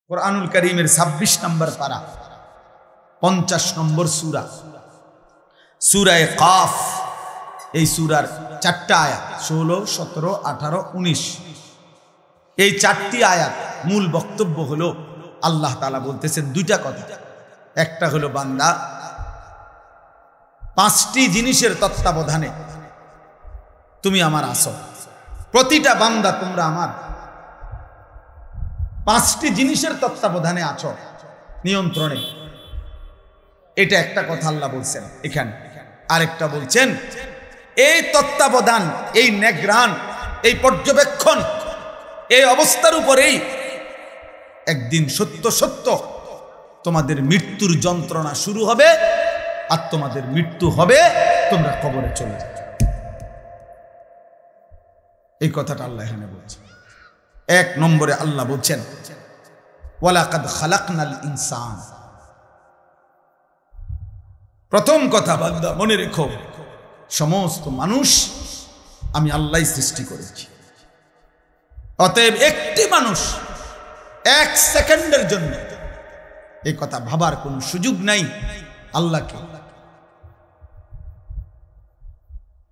কুরআনুল কারীমের ২৬ নম্বর পারা ৫০ নম্বর সূরা সূরা কাফ। এই সূরার ৪টা আয়াত ১৬, ১৭, ১৮, ১৯। এই ৪টি আয়াত মূল বক্তব্য হলো আল্লাহ তাআলা বলতেছেন দুইটা কথা। একটা হলো বান্দা ৫টি জিনিসের তত্ত্বাবধানে তুমি আমার আসো, প্রতিটা বান্দা তোমরা আমার ৫টি জিনিসের তত্ত্বাবধানে আছো, নিয়ন্ত্রণে। এটা একটা কথা আল্লাহ বলছেন এখানে। আরেকটা বলছেন এই তত্ত্বাবধান, এই নেগরান, এই পর্যবেক্ষণ, এই অবস্থার উপরেই একদিন সত্য সত্য তোমাদের মৃত্যুর যন্ত্রণা শুরু হবে, আর তোমাদের মৃত্যু হবে, তোমরা কবরে চলে যাবে। এই কথাটা আল্লাহ এখানে বলছেন। ১ নম্বরে আল্লাহ বলছেন ওয়ালাকাদ খালাকনাল ইনসান। প্রথম কথা বান্দা মনে রেখো, সমস্ত মানুষ আমি আল্লাহ সৃষ্টি করেছি। অতএব একটি মানুষ ১ সেকেন্ডের জন্য এই কথা ভাবার কোনো সুযোগ নাই আল্লাহকে,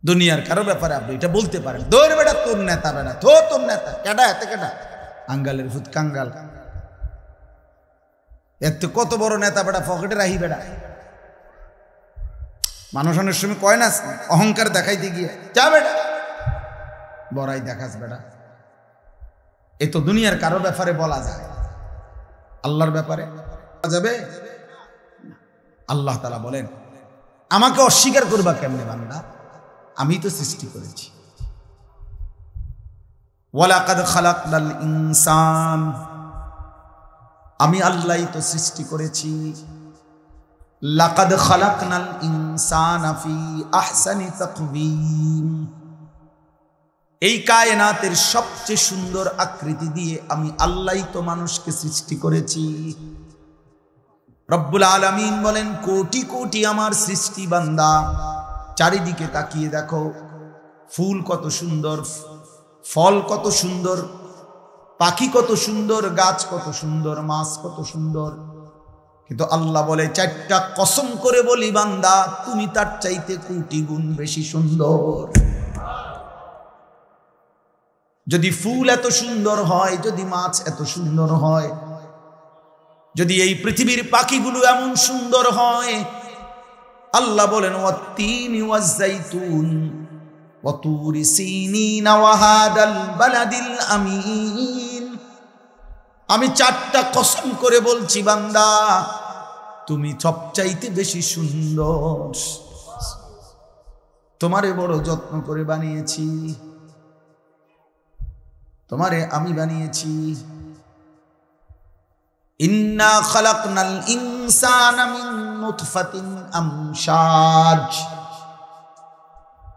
দুনিয়ার কারো ব্যাপারে আপনি এটা বলতে পারেন, দৌড় বেটা তোর নেতা, বেটা তোর নেতা কেডা, এতে কেডা আঙ্গালের ভূত কাঙ্গাল, এত কত বড় নেতা বেটা পকেটে রাহি বেটা। মানুষ অনেক সময় কয় না অহংকার দেখাইতে গিয়ে, যা বেটা বড়াই দেখাস বেটা। এ তো দুনিয়ার কারো ব্যাপারে বলা যায়, আল্লাহর ব্যাপারে বলা যাবে? আল্লাহ তাআলা বলেন আমাকে অস্বীকার করবা কেমনে বান্দা, আমি তো সৃষ্টি করেছি। ওয়ালাকাদ খালাকনাল ইনসান, আমি আল্লাহই তো সৃষ্টি করেছি। লাকাদ খালাকনাল ইনসানা ফি আহসানি তাকওয়িম, এই কায়নাতের সবচেয়ে সুন্দর আকৃতি দিয়ে আমি আল্লাহই তো মানুষকে সৃষ্টি করেছি। রব্বুল আলামিন বলেন কোটি কোটি আমার সৃষ্টি বান্দা, চারিদিকে তাকিয়ে দেখো, ফুল কত সুন্দর, ফল কত সুন্দর, পাখি কত সুন্দর, গাছ কত সুন্দর, মাছ কত সুন্দর। কিন্তু আল্লাহ বলে ৪টা কসম করে বলি বান্দা, তুমি তার চাইতে কোটি গুণ বেশি সুন্দর। যদি ফুল এত সুন্দর হয়, যদি মাছ এত সুন্দর হয়, যদি এই পৃথিবীর পাখিগুলো এমন সুন্দর হয়, আল্লাহ বলেন ওয়াত্তিনি ওয়াজ্জাইতুন ওয়া তুরি সিনিন ওয়া হাদাল বালাদিল আমিন, আমি ৪টা কসম করে বলছি বান্দা, তুমি সবচাইতে বেশি সুন্দর। তোমারে বড় যত্ন করে বানিয়েছি, তোমারে আমি বানিয়েছি। ইন্না খালাকনাল ইনসানা মিন নুতফাতিন আমশাজ,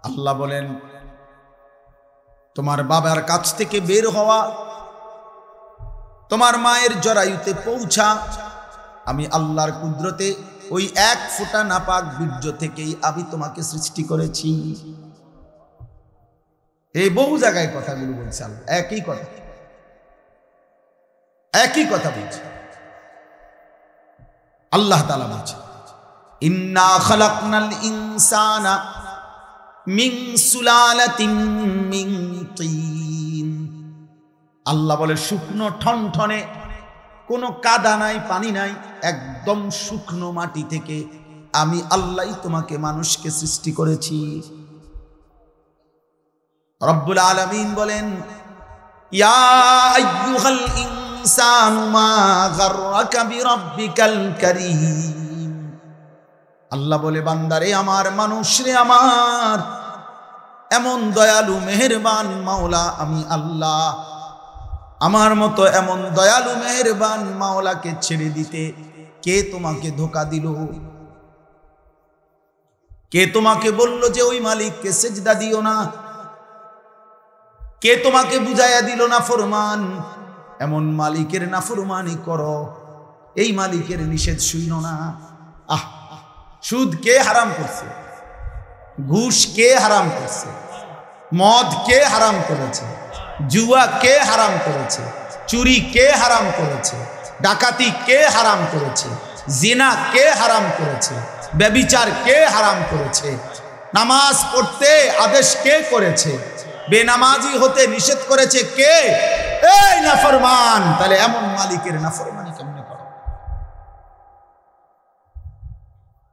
আল্লাহ বলেন তোমার বাবার কাছ থেকে বের হওয়া, তোমার মায়ের জরায়ুতে পৌঁছা, আমি আল্লাহর কুদরতে ওই ১ ফোঁটা নাপাক বীর্য থেকেই আমি তোমাকে সৃষ্টি করেছি। এই বহু জায়গায় কথাগুলো বলছে আল্লাহ, একই কথা বলছে আল্লাহ তাআলা বলছে ইন্না খালাকনাল ইনসানা মিন সুলালাতিন মিন তিন। আল্লাহ বলে শুকনো ঠনঠনে, কোনো কাদা নাই, পানি নাই, একদম শুকনো মাটি থেকে আমি আল্লাহই তোমাকে মানুষকে সৃষ্টি করেছি। রব্বুল আলামিন বলেন ইয়া আইয়ুহাল ইনসানু মা গাররাকা বিরাব্বিকাল কারীম, আল্লাহ বলে বান্দারে আমার, মানুষ রে আমার, এমন দয়ালু মেহেরবান মাওলা আমি আল্লাহ, আমার মতো এমন দয়ালু মেহেরবান মাওলাকে ছেড়ে দিতে কে তোমাকে ধোঁকা দিল? কে তোমাকে বলল যে ওই মালিককে সেজদা দিও না? কে তোমাকে বুঝাইয়া দিল না ফরমান? এমন মালিকের নাফরমানি করো, এই মালিকের নিষেধ শুনো না। সুদ কে হারাম করছে? ঘুষ কে হারাম করছে? মদ কে হারাম করেছে? জুয়া কে হারাম করেছে? চুরি কে হারাম করেছে? ডাকাতি কে হারাম করেছে? জিনা কে হারাম করেছে? ব্যভিচার কে হারাম করেছে? নামাজ পড়তে আদেশ কে করেছে? বেনামাজি হতে নিষেধ করেছে কে? এই নাফরমান। তাহলে এমন মালিকের নাফরমানি কেমনে করো?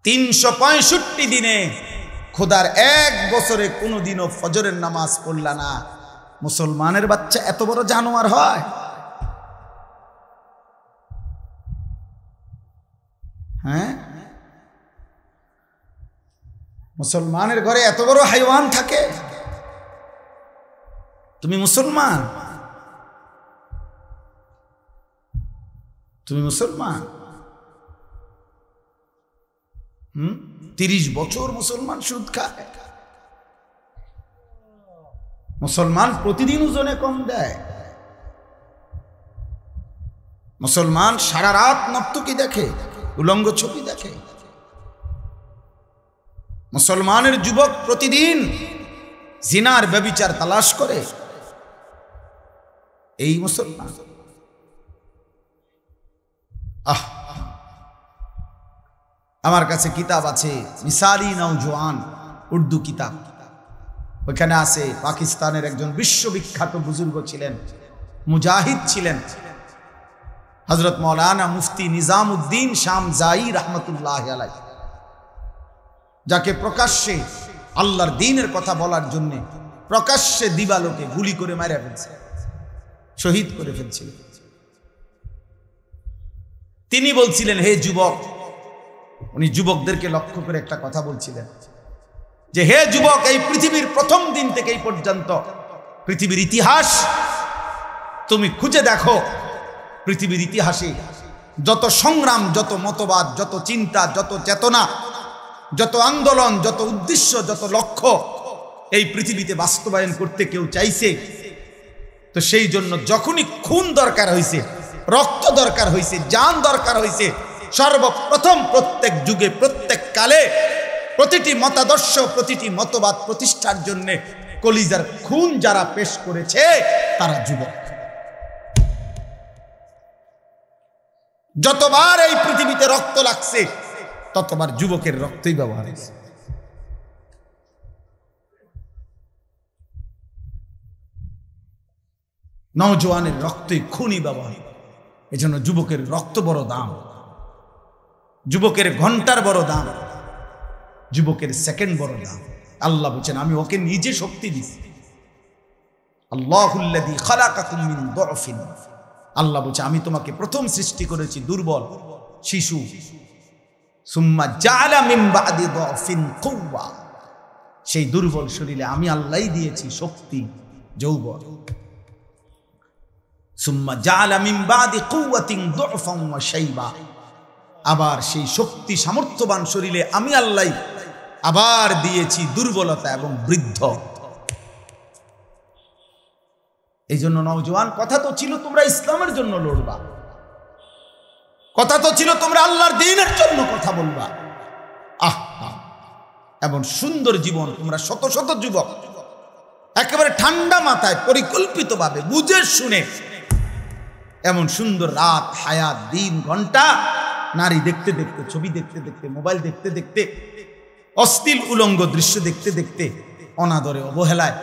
365 দিনে খোদার এক বছরে কোনোদিনও ফজরের নামাজ পড়লা না, মুসলমানের বাচ্চা এত বড় জানোয়ার হয়? হ্যাঁ, মুসলমানের ঘরে এত বড় হাইওয়ান থাকে? তুমি মুসলমান, তুমি মুসলমান। 30 বছর মুসলমান সুদ খায়। মুসলমান প্রতিদিন ওজনে কম দেয়। মুসলমান সারা রাত নর্তকী দেখে, উলঙ্গ ছবি দেখে। মুসলমানের যুবক প্রতিদিন জিনার ব্যভিচার তালাশ করে। এই মুসলমান। আমার কাছে কিতাব আছে, মিসালি নওজোয়ান, উর্দু কিতাব। ওইখানে আছে পাকিস্তানের একজন বিশ্ববিখ্যাত বুজুর্গ ছিলেন, মুজাহিদ ছিলেন, হযরত মাওলানা মুফতি নিজামউদ্দিন শামজাই রহমতুল্লাহ আলাইহি, যাকে প্রকাশ্যে আল্লাহর দ্বীনের কথা বলার জন্য প্রকাশ্যে দিবালোকে গুলি করে মারা ফেলছে, শহীদ করে ফেলছিল। তিনি বলছিলেন, হে যুবক, উনি যুবকদেরকে লক্ষ্য করে একটা কথা বলছিলেন যে, হে যুবক, এই পৃথিবীর প্রথম দিন থেকে এই পর্যন্ত পৃথিবীর ইতিহাস তুমি খুঁজে দেখো। পৃথিবীর ইতিহাসে যত সংগ্রাম, যত মতবাদ, যত চিন্তা, যত চেতনা, যত আন্দোলন, যত উদ্দেশ্য, যত লক্ষ্য এই পৃথিবীতে বাস্তবায়ন করতে কেউ চাইছে, তো সেই জন্য যখনই খুন দরকার হয়েছে, রক্ত দরকার হয়েছে, জান দরকার হয়েছে, সর্বপ্রথম প্রত্যেক যুগে, প্রত্যেক কালে প্রতিটি মতাদর্শ, প্রতিটি মতবাদ প্রতিষ্ঠার জন্য কলিজার খুন যারা পেশ করেছে তারা যুবক। যতবার এই পৃথিবীতে রক্ত লাগছে ততবার যুবকের রক্তই ব্যবহার হয়েছে। নওজোয়ানের রক্তই খুনি ব্যবহার। এজন্য যুবকের রক্ত বড় দাম, যুবকের ঘন্টার বড় দাম, যুবকের সেকেন্ড বড় দাম। আল্লাহ বলেন, আমি ওকে নিজে শক্তি দিছি। আল্লাহুল্লাযী খালাকাকুম মিন দুআফিন, আল্লাহ বলেন, আমি তোমাকে প্রথম সৃষ্টি করেছি দুর্বল শিশু। সুম্মা জাআলা মিন বাদি দুআফিন কুওয়া, সেই দুর্বল শরীরে আমি আল্লাহই দিয়েছি শক্তি, যৌবন। সুম্মা জাআলা মিন বাদি কুওয়াতিন দুআফান ওয়া শাইবা, আবার সেই শক্তি সামর্থ্যবান শরীরে আমি আল্লাহ আবার দিয়েছি দুর্বলতা এবং বৃদ্ধ। এই জন্য নওজোয়ান, কথা তো ছিল তোমরা ইসলামের জন্য লড়বা, কথা তো ছিল তোমরা আল্লাহর দ্বীনের জন্য কথা বলবা। এমন সুন্দর জীবন তোমরা, শত শত যুবক একেবারে ঠান্ডা মাথায় পরিকল্পিতভাবে বুঝে শুনে এমন সুন্দর রাত, হায়াত, দিন, ঘন্টা, নারী দেখতে দেখতে, ছবি দেখতে দেখতে, মোবাইল দেখতে দেখতে, অশ্লীল উলঙ্গ দৃশ্য দেখতে দেখতে, অনাদরে অবহেলায়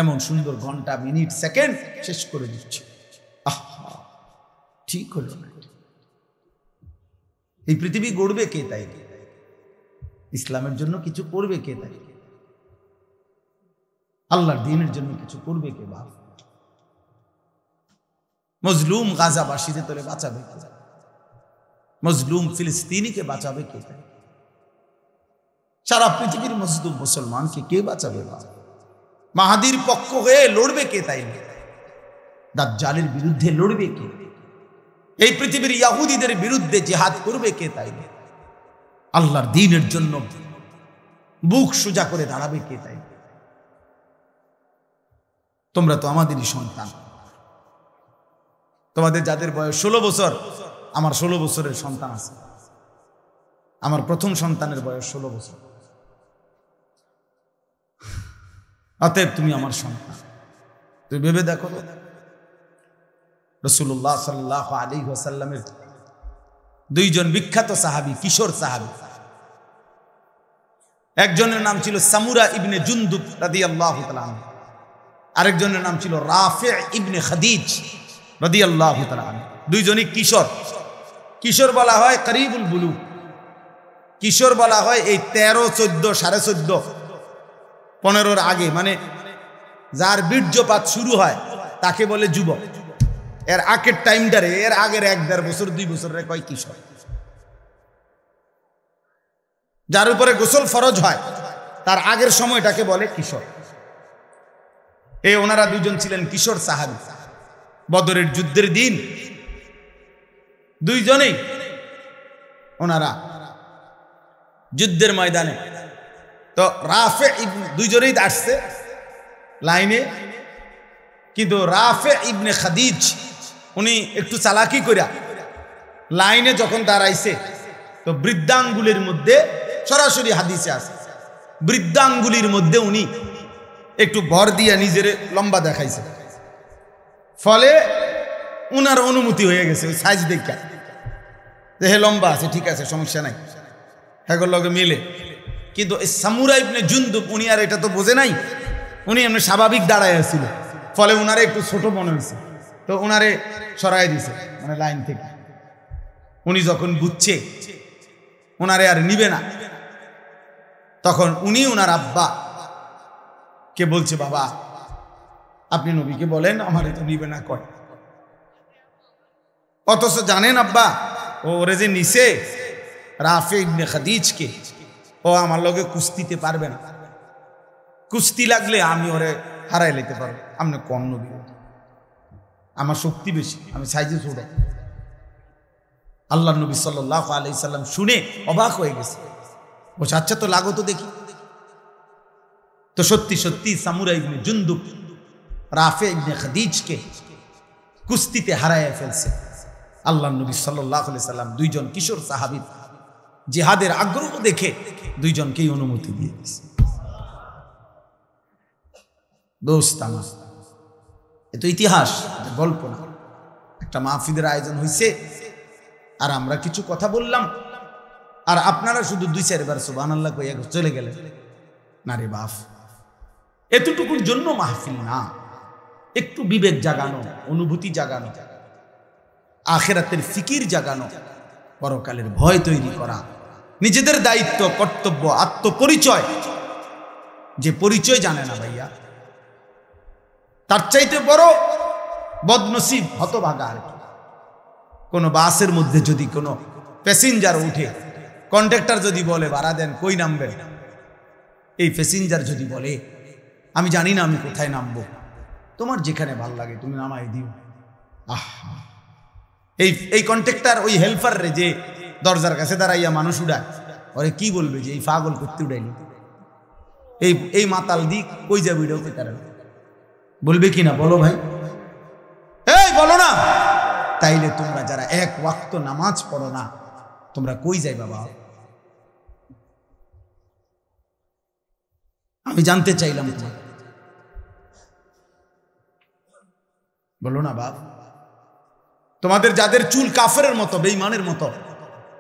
এমন সুন্দর ঘন্টা, মিনিট, সেকেন্ড শেষ করে দিচ্ছে। ঠিক হলো না। এই পৃথিবী গড়বে কে? তাই ইসলামের জন্য কিছু করবে কে? তাই আল্লাহর দ্বীনের জন্য কিছু করবে কে? বাপ মজলুম গাজাবাসীদের তোলে বাঁচাবে কে? মজলুম ফিলিস্তিনিকে বাঁচাবে কে? সারা পৃথিবীর মজলুম মুসলমানকে কে বাঁচাবে? মাহাদির পক্ষ হয়ে লড়বে কে? তাই দাজ্জালের বিরুদ্ধে লড়বে কে? এই পৃথিবীর ইহুদিদের বিরুদ্ধে জিহাদ করবে কে? তাই আল্লাহর দ্বীনের জন্য বুক সোজা করে দাঁড়াবে কে? তাই তোমরা তো আমাদেরই সন্তান। তোমাদের যাদের বয়স 16 বছর, আমার 16 বছরের সন্তান আছে। আমার প্রথম সন্তানের বয়স 16 বছর। অতএব তুমি আমার সন্তান। তুমি ভেবে দেখো, রাসূলুল্লাহ সাল্লাল্লাহু আলাইহি ওয়াসাল্লামের দুইজন বিখ্যাত সাহাবী, কিশোর সাহাবী। একজনের নাম ছিল সামুরা ইবনে জুনদুব রাদিয়াল্লাহু তাআলা আনহু, আরেকজনের নাম ছিল রাফি ইবনে খাদিজ রাদিয়াল্লাহু তাআলা আনহু। দুইজনই কিশোর। কিশোর বলা হয় করিবুল বুলুগ, কিশোর বলা হয় এই 13, 14, 14.5, 15-র আগে, মানে যার বীর্যপাত শুরু হয় তাকে বলে যুবক। এর আগের টাইমটারে, এর আগের 1-1.5 বছর 2 বছরের কয় কিশোর। যার উপরে গোসল ফরজ হয় তার আগের সময়টাকে বলে কিশোর। এই ওনারা দুজন ছিলেন কিশোর সাহাবী। বদরের যুদ্ধের দিন দুইজনেই ওনারা যুদ্ধের ময়দানে, তো রাফে দুইজনেই আসছে লাইনে, কিন্তু রাফে ইবনে খাদিজ উনি একটু চালাকি কইরা লাইনে যখন দাঁড়াইছে, তো বৃদ্ধাঙ্গুলের মধ্যে, সরাসরি হাদিসে আছে, বৃদ্ধাঙ্গুলির মধ্যে উনি একটু ভর দিয়া নিজের লম্বা দেখাইছে, ফলে উনার অনুমতি হয়ে গেছে ওই সাইজ দেখা, যে হে লম্বা আছে, ঠিক আছে, সমস্যা নাই, হ্যাগোর লগে মিলে। কিন্তু এই সামুরা ইবনে জুনদুব উনি আর এটা তো বোঝে নাই, উনি এমনি স্বাভাবিক দাঁড়ায় আসছিল, ফলে উনারে একটু ছোট মনে হয়েছে, তো উনারে সরাই দিছে মানে লাইন থেকে। উনি যখন বুঝছে উনারে আর নিবে না, তখন উনি উনার আব্বা কে বলছে, বাবা আপনি নবীকে বলেন আমারে তো নিবে না কয়। অথচ জানেন আব্বা, ওরে যে নিছে রাফে ইবনে খাদিজকে, ও আমার লগে কুস্তিতে পারবে না, কুস্তি লাগলে আমি ওরে হারাই লেতে পারবো। আপনি কোন নবী? আমার শক্তি বেশি, আমি সাইজে ছোট। আল্লাহ নবী সাল্লাল্লাহু আলাইহি সাল্লাম শুনে অবাক হয়ে গেছে, বলছে আচ্ছা তো লাগো তো দেখি। তো সত্যি সত্যি সামুরা ইবনে জুনদুব রাফে ইবনে খাদিজকে কুস্তিতে হারাইয়া ফেলছে। আল্লাহ নবী সাল্লাল্লাহু আলাইহি সাল্লাম দুইজন কিশোর সাহাবী জিহাদের আগ্রহ দেখে দুইজনকেই অনুমতি দিয়ে দিয়েছে। দোস্ত আমার, এ তো ইতিহাস, গল্প না। একটা মাহফিলের আয়োজন হয়েছে আর আমরা কিছু কথা বললাম, আর আপনারা শুধু 2-4 বার সুবহানাল্লাহ কইয়া চলে গেলেন। না রে বাপ, এতটুকুর জন্য মাহফিল না, একটু বিবেক জাগানো, অনুভূতি জাগানো, আখিরাতের ফিকির জাগানো, পরকালের ভয় তৈরি করা, নিজেদের দায়িত্ব, কর্তব্য, আত্মপরিচয়। যে পরিচয় জানে না ভাইয়া, তার চাইতে বড় বদনসিব, হতভাগা আর কি। কোনো বাসের মধ্যে যদি কোনো প্যাসেঞ্জার উঠে, কন্ডাক্টর যদি বলে ভাড়া দেন, কই নামবেন, এই প্যাসেঞ্জার যদি বলে আমি জানি না আমি কোথায় নামবো, তোমার যেখানে ভাল লাগে তুমি নামাই দিও। আহা, এই কন্ট্রাক্টর ওই হেল্পার রে যে দরজার কাছে দাঁড়াইয়া মানুষ উড়ায়, ওরে কি বলবে যে এই পাগল করতে উড়াইলি, এই মাতাল দিক কই যাবে, এটাও তারা বলবে কি না? বলো ভাই, এই বলো না। তাইলে তোমরা যারা 1 ওয়াক্ত নামাজ পড়ো না, তোমরা কই যাই বাবা? আমি জানতে চাইলাম, তোমার বলো না বাপ। তোমাদের যাদের চুল কাফেরের মতো, বেঈমানের মতো,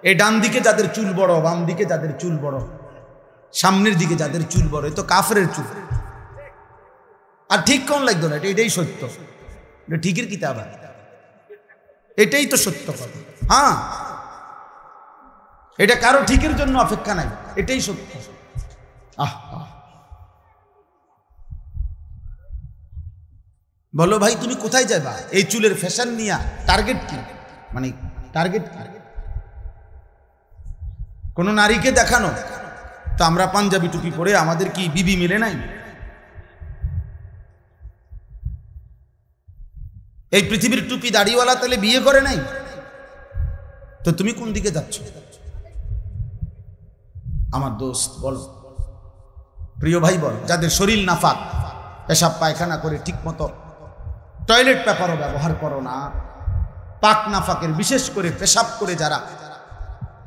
এই ডান দিকে যাদের চুল বড়, বাম দিকে যাদের চুল বড়, সামনের দিকে যাদের চুল বড়, এ তো কাফেরের চুল। আর ঠিক কোন লাগতো না, এটাই সত্য, এটা ঠিকের কিতাব, এটাই তো সত্য কথা। হ্যাঁ, এটা কারো ঠিকের জন্য অপেক্ষা নাই, এটাই সত্য। বলো ভাই, তুমি কোথায় যাবা এই চুলের ফ্যাশন নিয়া? টার্গেট কি? মানে টার্গেট কি? কোন নারীকে দেখানো? তো আমরা পাঞ্জাবি টুপি পরে আমাদের কি বিবি মিলে নাই? এই পৃথিবীর টুপি দাড়িওয়ালা তাহলে বিয়ে করে নাই? তো তুমি কোন দিকে যাচ্ছ? আমার দোস্ত বলো, প্রিয় ভাই বল, যাদের শরীর নাফাক, পেশাব পায়খানা করে ঠিক মতো টয়লেট পেপারও ব্যবহার করো না, পাক নাফাকের, বিশেষ করে পেশাব করে যারা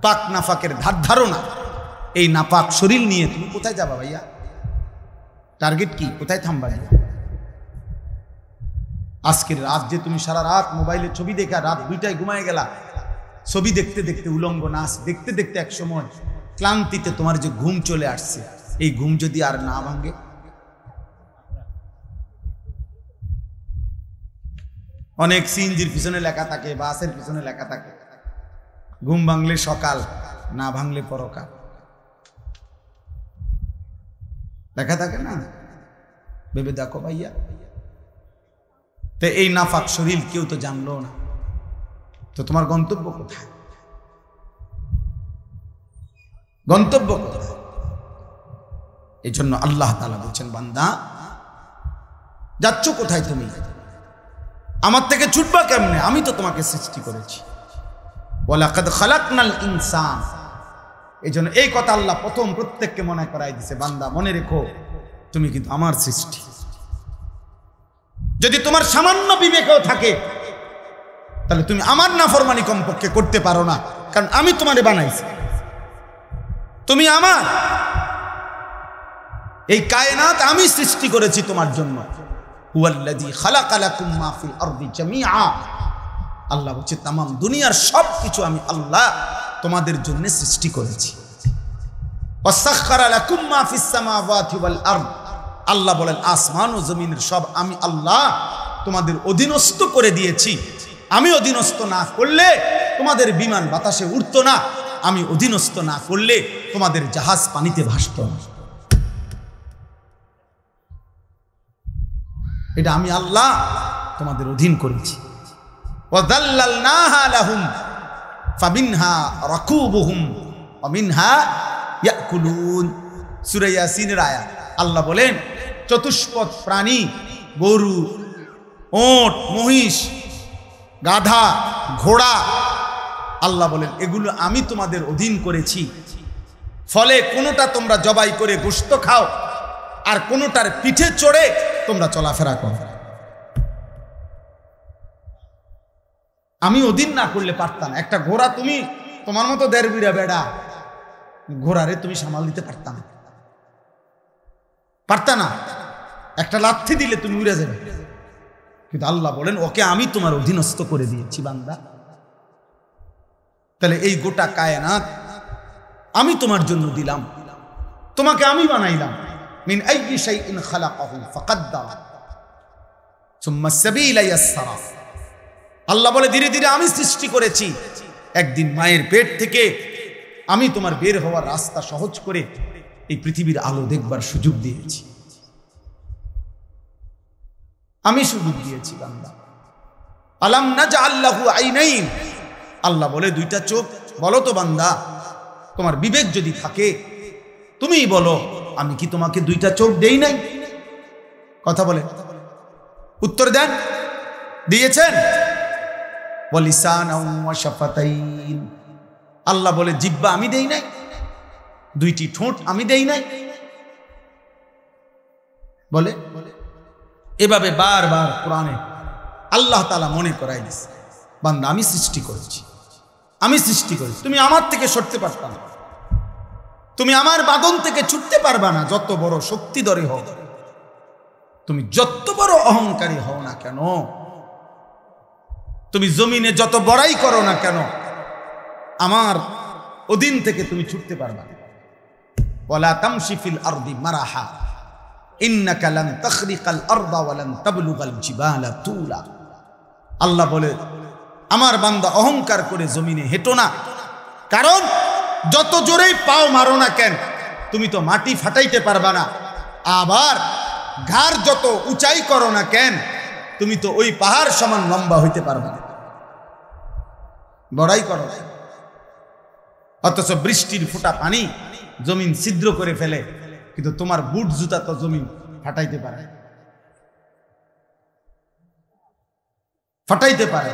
পাক নাফাকের ধার ধারণা, এই নাপাক শরীর নিয়ে তুমি কোথায় যাবা ভাইয়া? টার্গেট কি? কোথায় থামবা? আজকের রাত যে তুমি সারা রাত মোবাইলে ছবি দেখা রাত 2টায় ঘুমায় গেলা, ছবি দেখতে দেখতে, উলঙ্গ নাচ দেখতে দেখতে এক সময় ক্লান্তিতে তোমার যে ঘুম চলে আসছে, এই ঘুম যদি আর না ভাঙে, অনেক সিএনজির পিছনে লেখা থাকে, বাসের পিছনে লেখা থাকে, ঘুম ভাঙলে সকাল, না ভাঙলে পরকাল, লেখা থাকে না? ভেবে দেখো ভাইয়া। তো এই নাফাক শরীর কেউ তো জানলো না, তো তোমার গন্তব্য কোথায়? গন্তব্য কোথায়? এই জন্য আল্লাহ তাআলা বলছেন, বান্দা যাচ্ছ কোথায়? তুমি আমার থেকে ছুটবা কেমনে? আমি তো তোমাকে সৃষ্টি করেছি। ওয়ালাকাদ খালাকনাল ইনসান। এই জন্য এই কথা আল্লাহ প্রথম প্রত্যেককে মনে করাই দিছে, বান্দা মনে রেখো তুমি কিন্তু আমার সৃষ্টি। যদি তোমার সামান্য বিবেকও থাকে তাহলে তুমি আমার নাফরমানি কমপক্ষে করতে পারো না, কারণ আমি তোমারে বানাইছি, তুমি আমার। এই কায়নাত আমি সৃষ্টি করেছি তোমার জন্য। হুয়াল্লাযী খালাকা লাকুম মা ফিল আরদি জামিআ। আল্লাহ বলছে तमाम দুনিয়ার সব কিছু আমি আল্লাহ তোমাদের জন্য সৃষ্টি করেছি। ওয়াসাখখারা লাকুম মা ফিস সামাওয়াতি ওয়াল আরদ। আল্লাহ বলেন আসমান ও জমিনের সব আমি আল্লাহ তোমাদের অধীনস্থ করে দিয়েছি। আমি অধীনস্থ না করলে তোমাদের বিমান বাতাসে উড়তো না, আমি অধীনস্থ না করলে তোমাদের জাহাজ পানিতে ভাসত না। এটা আমি আল্লাহ তোমাদের অধীন করেছি। ওয়াযাল্লালনাহা লাহুম ফামিনহা রাকুবুহুম ওয়া মিনহা ইয়াকুলুন। সূরা ইয়াসিনের আয়াত। আল্লাহ বলেন চতুষ্পদ প্রাণী, গরু, ওট, মহিষ, গাধা, ঘোড়া, আল্লাহ বলেন এগুলো আমি তোমাদের অধীন করেছি। ফলে কোনোটা তোমরা জবাই করে গোশত খাও, আর কোনোটার পিঠে চড়ে তোমরা চলাফেরা করো। আমি অধীন না করলে পারতাম না। একটা ঘোড়া তুমি তোমার মতো দেড় বিড়া বেড়া ঘোড়ারে তুমি সামাল দিতে পারতাম না, পারতা না। একটা লাথি দিলে তুমি উড়ে যাবে। কিন্তু আল্লাহ বলেন ওকে আমি তোমার অধীনস্থ করে দিয়েছি বান্দা। তাহলে এই গোটা কায়নাত আমি তোমার জন্য দিলাম, তোমাকে আমি বানাইলাম। মিন আইয়ি শাইইন খালাকাহু ফাকাদ্দারা সুম্মা সাবিলা ইয়াসসারা। আল্লাহ বলে ধীরে ধীরে আমি সৃষ্টি করেছি। একদিন মায়ের পেট থেকে আমি তোমার বের হওয়ার রাস্তা সহজ করে এই পৃথিবীর আলো দেখবার সুযোগ দিয়েছি। আমি সুযোগ দিয়েছি বান্দা। আলাম নাজআল লাহু আইনাইন। আল্লাহ বলে দুইটা চোখ। বলো তো বান্দা, তোমার বিবেক যদি থাকে তুমিই বলো, আমি কি তোমাকে দুইটা চোখ দেই নাই? কথা বলে উত্তর দেন। দিয়েছেন? ওয়ালিসানাও ওয়া শাফাতাইন। আল্লাহ বলে জিহ্বা আমি দেই নাই? দুইটি ঠোঁট আমি দেই নাই? বলে এভাবে বারবার কোরআনে আল্লাহ তাআলা মনে করাই দিচ্ছে, বান্দা আমি সৃষ্টি করেছি, আমি সৃষ্টি করেছি। তুমি আমার থেকে সরতে পারবা না, তুমি আমার বাঁধন থেকে ছুটতে পারবা না। যত বড় শক্তিধরী হও, তুমি যত বড় অহংকারী হও না কেন, তুমি জমিনে যত বড়াই করো না কেন, আমার অধীন থেকে তুমি ছুটতে পারবা না। ওয়ালা তামশি ফিল আরদি মারাহা ইন্নাকা লান তাখরিকাল আরদা ওয়া লান তাবলুগাল জিবালা তুলা। আল্লাহ বলে আমার বান্দা অহংকার করে জমিনে হেঁটো না, কারণ যত জোরেই পাও মারো না কেন তুমি তো মাটি ফাটাইতে পারবা না। আবার ঘাড় যত উঁচাই করো না কেন তুমি তো ওই পাহাড় সমান লম্বা হইতে পারবা না। বড়াই করো, অথচ বৃষ্টির ফোঁটা পানি জমিন ছিদ্র করে ফেলে, কিন্তু তোমার বুট জুতা তো জমিন ফাটাইতে পারে, ফাটাইতে পারে।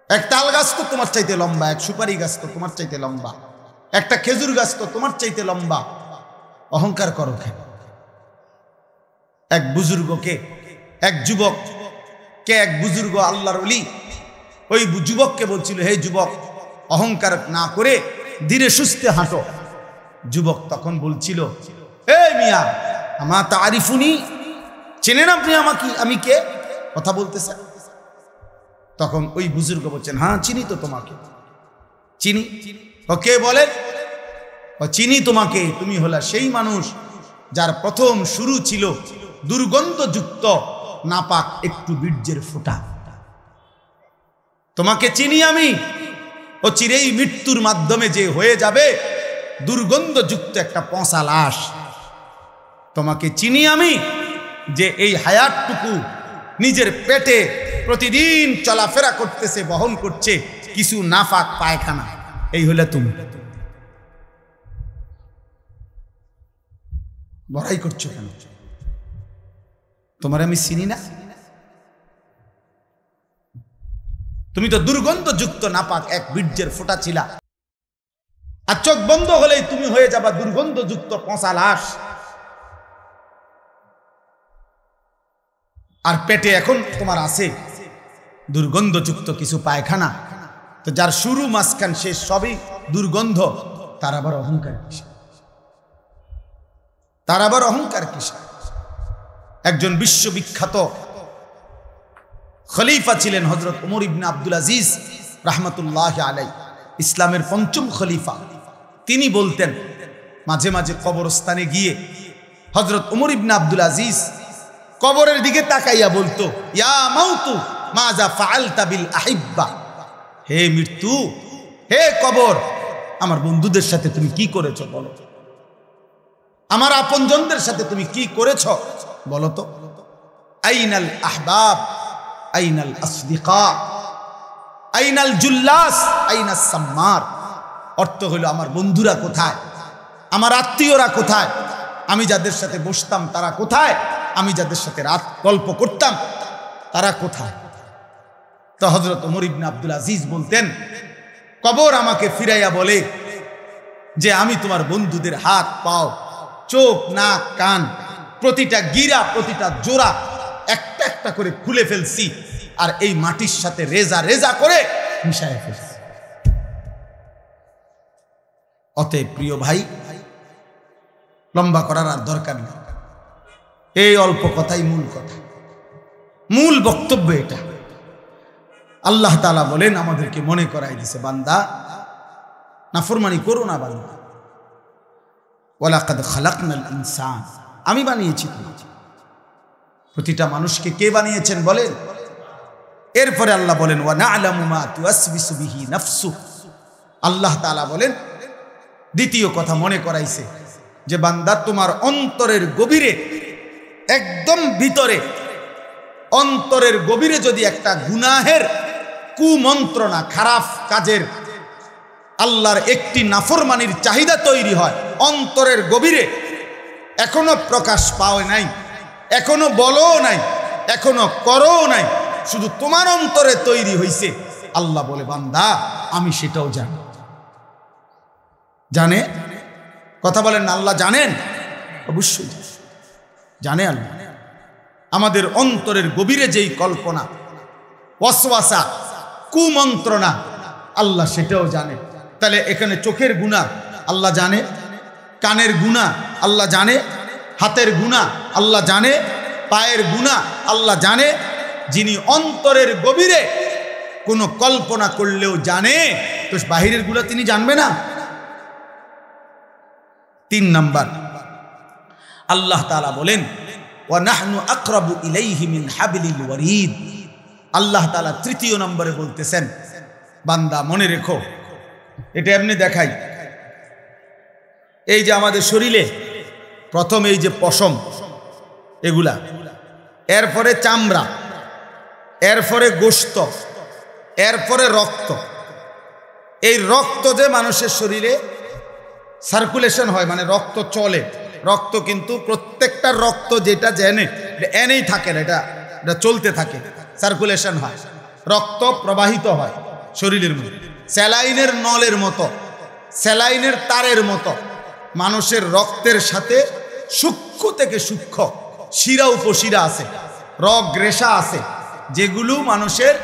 এক তাল গাছ তো তোমার চাইতে লম্বা, এক সুপারি গাছ তো তোমার চাইতে লম্বা, একটা খেজুর গাছ তো তোমার চাইতে লম্বা। অহংকার করো কেন? এক বুজুর্গকে, এক যুবককে, এক বুজুর্গ আল্লাহর ওলি ওই যুবককে বলছিল, হে যুবক অহংকার না করে ধীরে সুস্থে হাঁটো। যুবক তখন বলছিল, হে মিয়া আমা তারিফুনি, চেনেন আপনি আমাকে? আমি কে? কথা বলতেছেন। তখন ওই বুজুর্গ বলছেন, হ্যাঁ চিনি তো তোমাকে, চিনি। কে বলেন? চিনি তোমাকে, তুমি হলা সেই মানুষ যার প্রথম শুরু ছিল দুর্গন্ধযুক্ত নাপাক একটু বীর্যের ফোঁটা। তোমাকে চিনি আমি, ও চিরেই মৃত্যুর মাধ্যমে যে হয়ে যাবে দুর্গন্ধযুক্ত একটা পচা লাশ। তোমাকে চিনি আমি, যে এই হায়াতটুকু নিজের পেটে প্রতিদিন চলাফেরা করতেছে, বহন করছে কিছু নাফাক পায়খানা। এই হলে তুমি। বড়াই করছো কেন? তোমার আমি চিনি না? তুমি তো দুর্গন্ধযুক্ত নাপাক এক বীর্যের ফোঁটা ছিলা, আর চোখ বন্ধ হলেই তুমি হয়ে যাবা দুর্গন্ধযুক্ত পচা লাশ। আর পেটে এখন তোমার আছে দুর্গন্ধযুক্ত কিছু পায়খানা। তো যার শুরু মাঝখান শেষ সবই দুর্গন্ধ, তার আবার অহংকার কিসে? তার আবার অহংকার কিসে? একজন বিশ্ববিখ্যাত খলিফা ছিলেন হযরত ওমর ইবনে আব্দুল আজিজ রাহমাতুল্লাহি আলাইহি, ইসলামের পঞ্চম খলিফা। তিনি বলতেন মাঝে মাঝে কবরস্থানে গিয়ে হযরত ওমর ইবনে আব্দুল আজিজ কবরের দিকে তাকাইয়া বলতো, ইয়া মাউতু মাজা ফাআলতা বিল আহিব্বা। হে মৃত্যু, হে কবর, আমার বন্ধুদের সাথে তুমি কি করেছো বলো? আমার আপনজনদের সাথে তুমি কি করেছো বলো তো? আইনাল আহবাব, আইনাল আসদিকা, আইনাল জুল্লাস, আইনাস সাম্মার। অর্থ হলো আমার বন্ধুরা কোথায়, আমার আত্মীয়রা কোথায়, আমি যাদের সাথে বসতাম তারা কোথায়, আমি যাদের সাথে রাত গল্প করতাম তারা কোথায়? তো হযরত ওমর ইবনে আব্দুল আজিজ বলতেন, কবর আমাকে ফিরাইয়া বলে যে আমি তোমার বন্ধুদের হাত পাও, চোখ, নাক, কান, প্রতিটা গিরা, প্রতিটা জোড়া একটা একটা করে খুলে ফেলছি, আর এই মাটির সাথে রেজা রেজা করে মিশায় ফেলছি। অতএব প্রিয় ভাই, লম্বা করার আর দরকার নেই, এই অল্প কথাই মূল কথা, মূল বক্তব্য এটা। আল্লাহ তাআলা বলেন, আমাদেরকে মনে করাই দিছে, বান্দা নাফরমানি করো না বান্দা। ওয়ালাকাদ খালাকনাল ইনসান, আমি বানিয়েছি তোমাকে। প্রতিটা মানুষকে কে বানিয়েছেন বলেন? এরপরে আল্লাহ বলেন, ওয়া না'লামু মা তুওয়াসবিসু বিহি নাফসু। আল্লাহ তাআলা বলেন, দ্বিতীয় কথা মনে করাইছে যে বান্দা তোমার অন্তরের গভীরে, একদম ভিতরে অন্তরের গভীরে যদি একটা গুনাহের কুমন্ত্রণা, খারাপ কাজের, আল্লাহর একটি নাফরমানির চাহিদা তৈরি হয় অন্তরের গভীরে, এখনো প্রকাশ পাও নাই, এখনো বলো নাই, এখনো করো নাই, শুধু তোমার অন্তরে তৈরি হইছে, আল্লাহ বলে বান্দা আমি সেটাও জানি। জানে? কথা বলেন না, আল্লাহ জানেন? অবশ্যই জানে আল্লাহ। আমাদের অন্তরের গভীরে যেই কল্পনা, ওয়াসওয়াসা, কুমন্ত্রণা, আল্লাহ সেটাও জানে। তাহলে এখানে চোখের গুনাহ আল্লাহ জানে, কানের গুনাহ আল্লাহ জানে, হাতের গুনাহ আল্লাহ জানে, পায়ের গুনাহ আল্লাহ জানে। যিনি অন্তরের গভীরে কোনো কল্পনা করলেও জানে, তো বাহিরের গুনাহ তিনি জানবে না? 3 নাম্বার, আল্লাহ তাআলা বলেন, ওয়া নাহনু আকরাবু ইলাইহি মিন হাবলিল ওয়ারিদ। আল্লাহ তাআলা 3 নম্বরে বলতেছেন, বান্দা মনে রেখো, এটা এমনি দেখাই, এই যে আমাদের শরীরে প্রথম এই যে পশম এগুলা, এরপরে চামড়া, এরপরে গোশত, এরপরে রক্ত। এই রক্ত যে মানুষের শরীরে সার্কুলেশন হয়, মানে রক্ত চলে, রক্ত কিন্তু প্রত্যেকটা রক্ত যেটা জেনে এনেই থাকে না, এটা চলতে থাকে, সার্কুলেশন হয়, রক্ত প্রবাহিত হয় শরীরের মধ্যে, স্যালাইনের নলের মতো, স্যালাইনের তারের মতো মানুষের রক্তের সাথে সূক্ষ্ম থেকে সূক্ষ্ম শিরা উপশিরা আছে, রগ রেশা আছে, যেগুলো মানুষের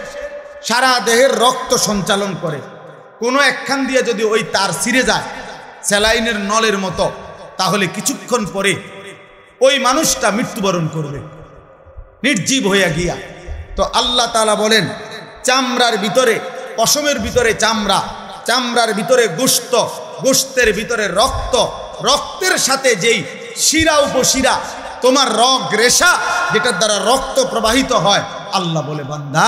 সারা দেহের রক্ত সঞ্চালন করে। কোনো একখান দিয়ে যদি ওই তার ছিঁড়ে যায় স্যালাইনের নলের মতো, তাহলে কিছুক্ষণ পরে ওই মানুষটা মৃত্যুবরণ করবে। নির্জীব হইয়া গিয়া। তো আল্লাহ তাআলা বলেন চামড়ার ভিতরে, পশমের ভিতরে চামড়া, চামড়ার ভিতরে গোশত, গোশতের ভিতরে রক্ত, রক্তের সাথে যেই শিরা উপশিরা, তোমার রগ রেশা যেটার দ্বারা রক্ত প্রবাহিত হয়, আল্লাহ বলে বান্দা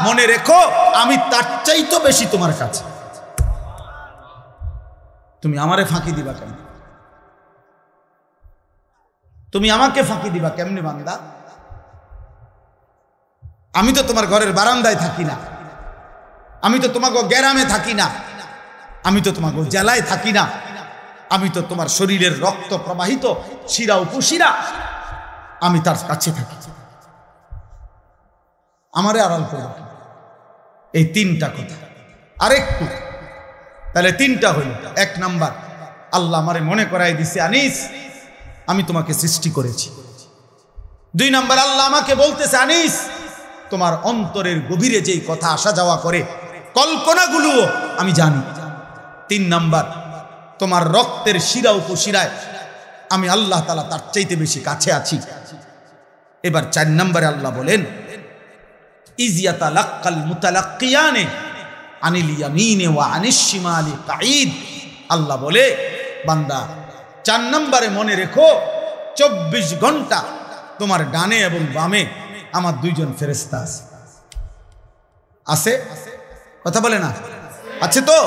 মনে রেখো আমি তার চাইতে বেশি তোমার কাছে। তুমি আমারে ফাঁকি দিবা কেন? তুমি আমাকে ফাঁকি দিবা কেমনে বান্দা? আমি তো তোমার ঘরের বারান্দায় থাকি না, আমি তো তোমাকে গ্যারামে থাকি না, আমি তো তোমাকে জেলায় থাকি না, আমি তো তোমার শরীরের রক্ত প্রবাহিত শিরা উপশিরা আমি তার কাছে থাকি, আমারে আড়াল করো। এই তিনটা কথা। আরেকটু তাহলে তিনটা হইল। এক নাম্বার, আল্লাহ আমারে মনে করাই দিছে আনিস আমি তোমাকে সৃষ্টি করেছি। দুই নাম্বার, আল্লাহ আমাকে বলতেছে আনিস তোমার অন্তরের গভীরে যেই কথা আসা যাওয়া করে কল্পনাগুলো আমি জানি। তিন নাম্বার, তোমার রক্তের শিরা উপশিরায় আমি আল্লাহ তাআলা তার চাইতে বেশি কাছে আছি। এবার চার নম্বরে আল্লাহ বলেন ইজিয়াতালাক্কাল মুতালাক্কিয়ানে আনিল ইয়ামিনে ওয়া আনিশ শিমালি কাঈদ। আল্লাহ বলে বান্দা চার নম্বরে মনে রেখো 24 ঘন্টা তোমার ডানে এবং বামে আমার দুইজন ফেরেশতা আছে। আছে? কথা বলে না? আছে তো?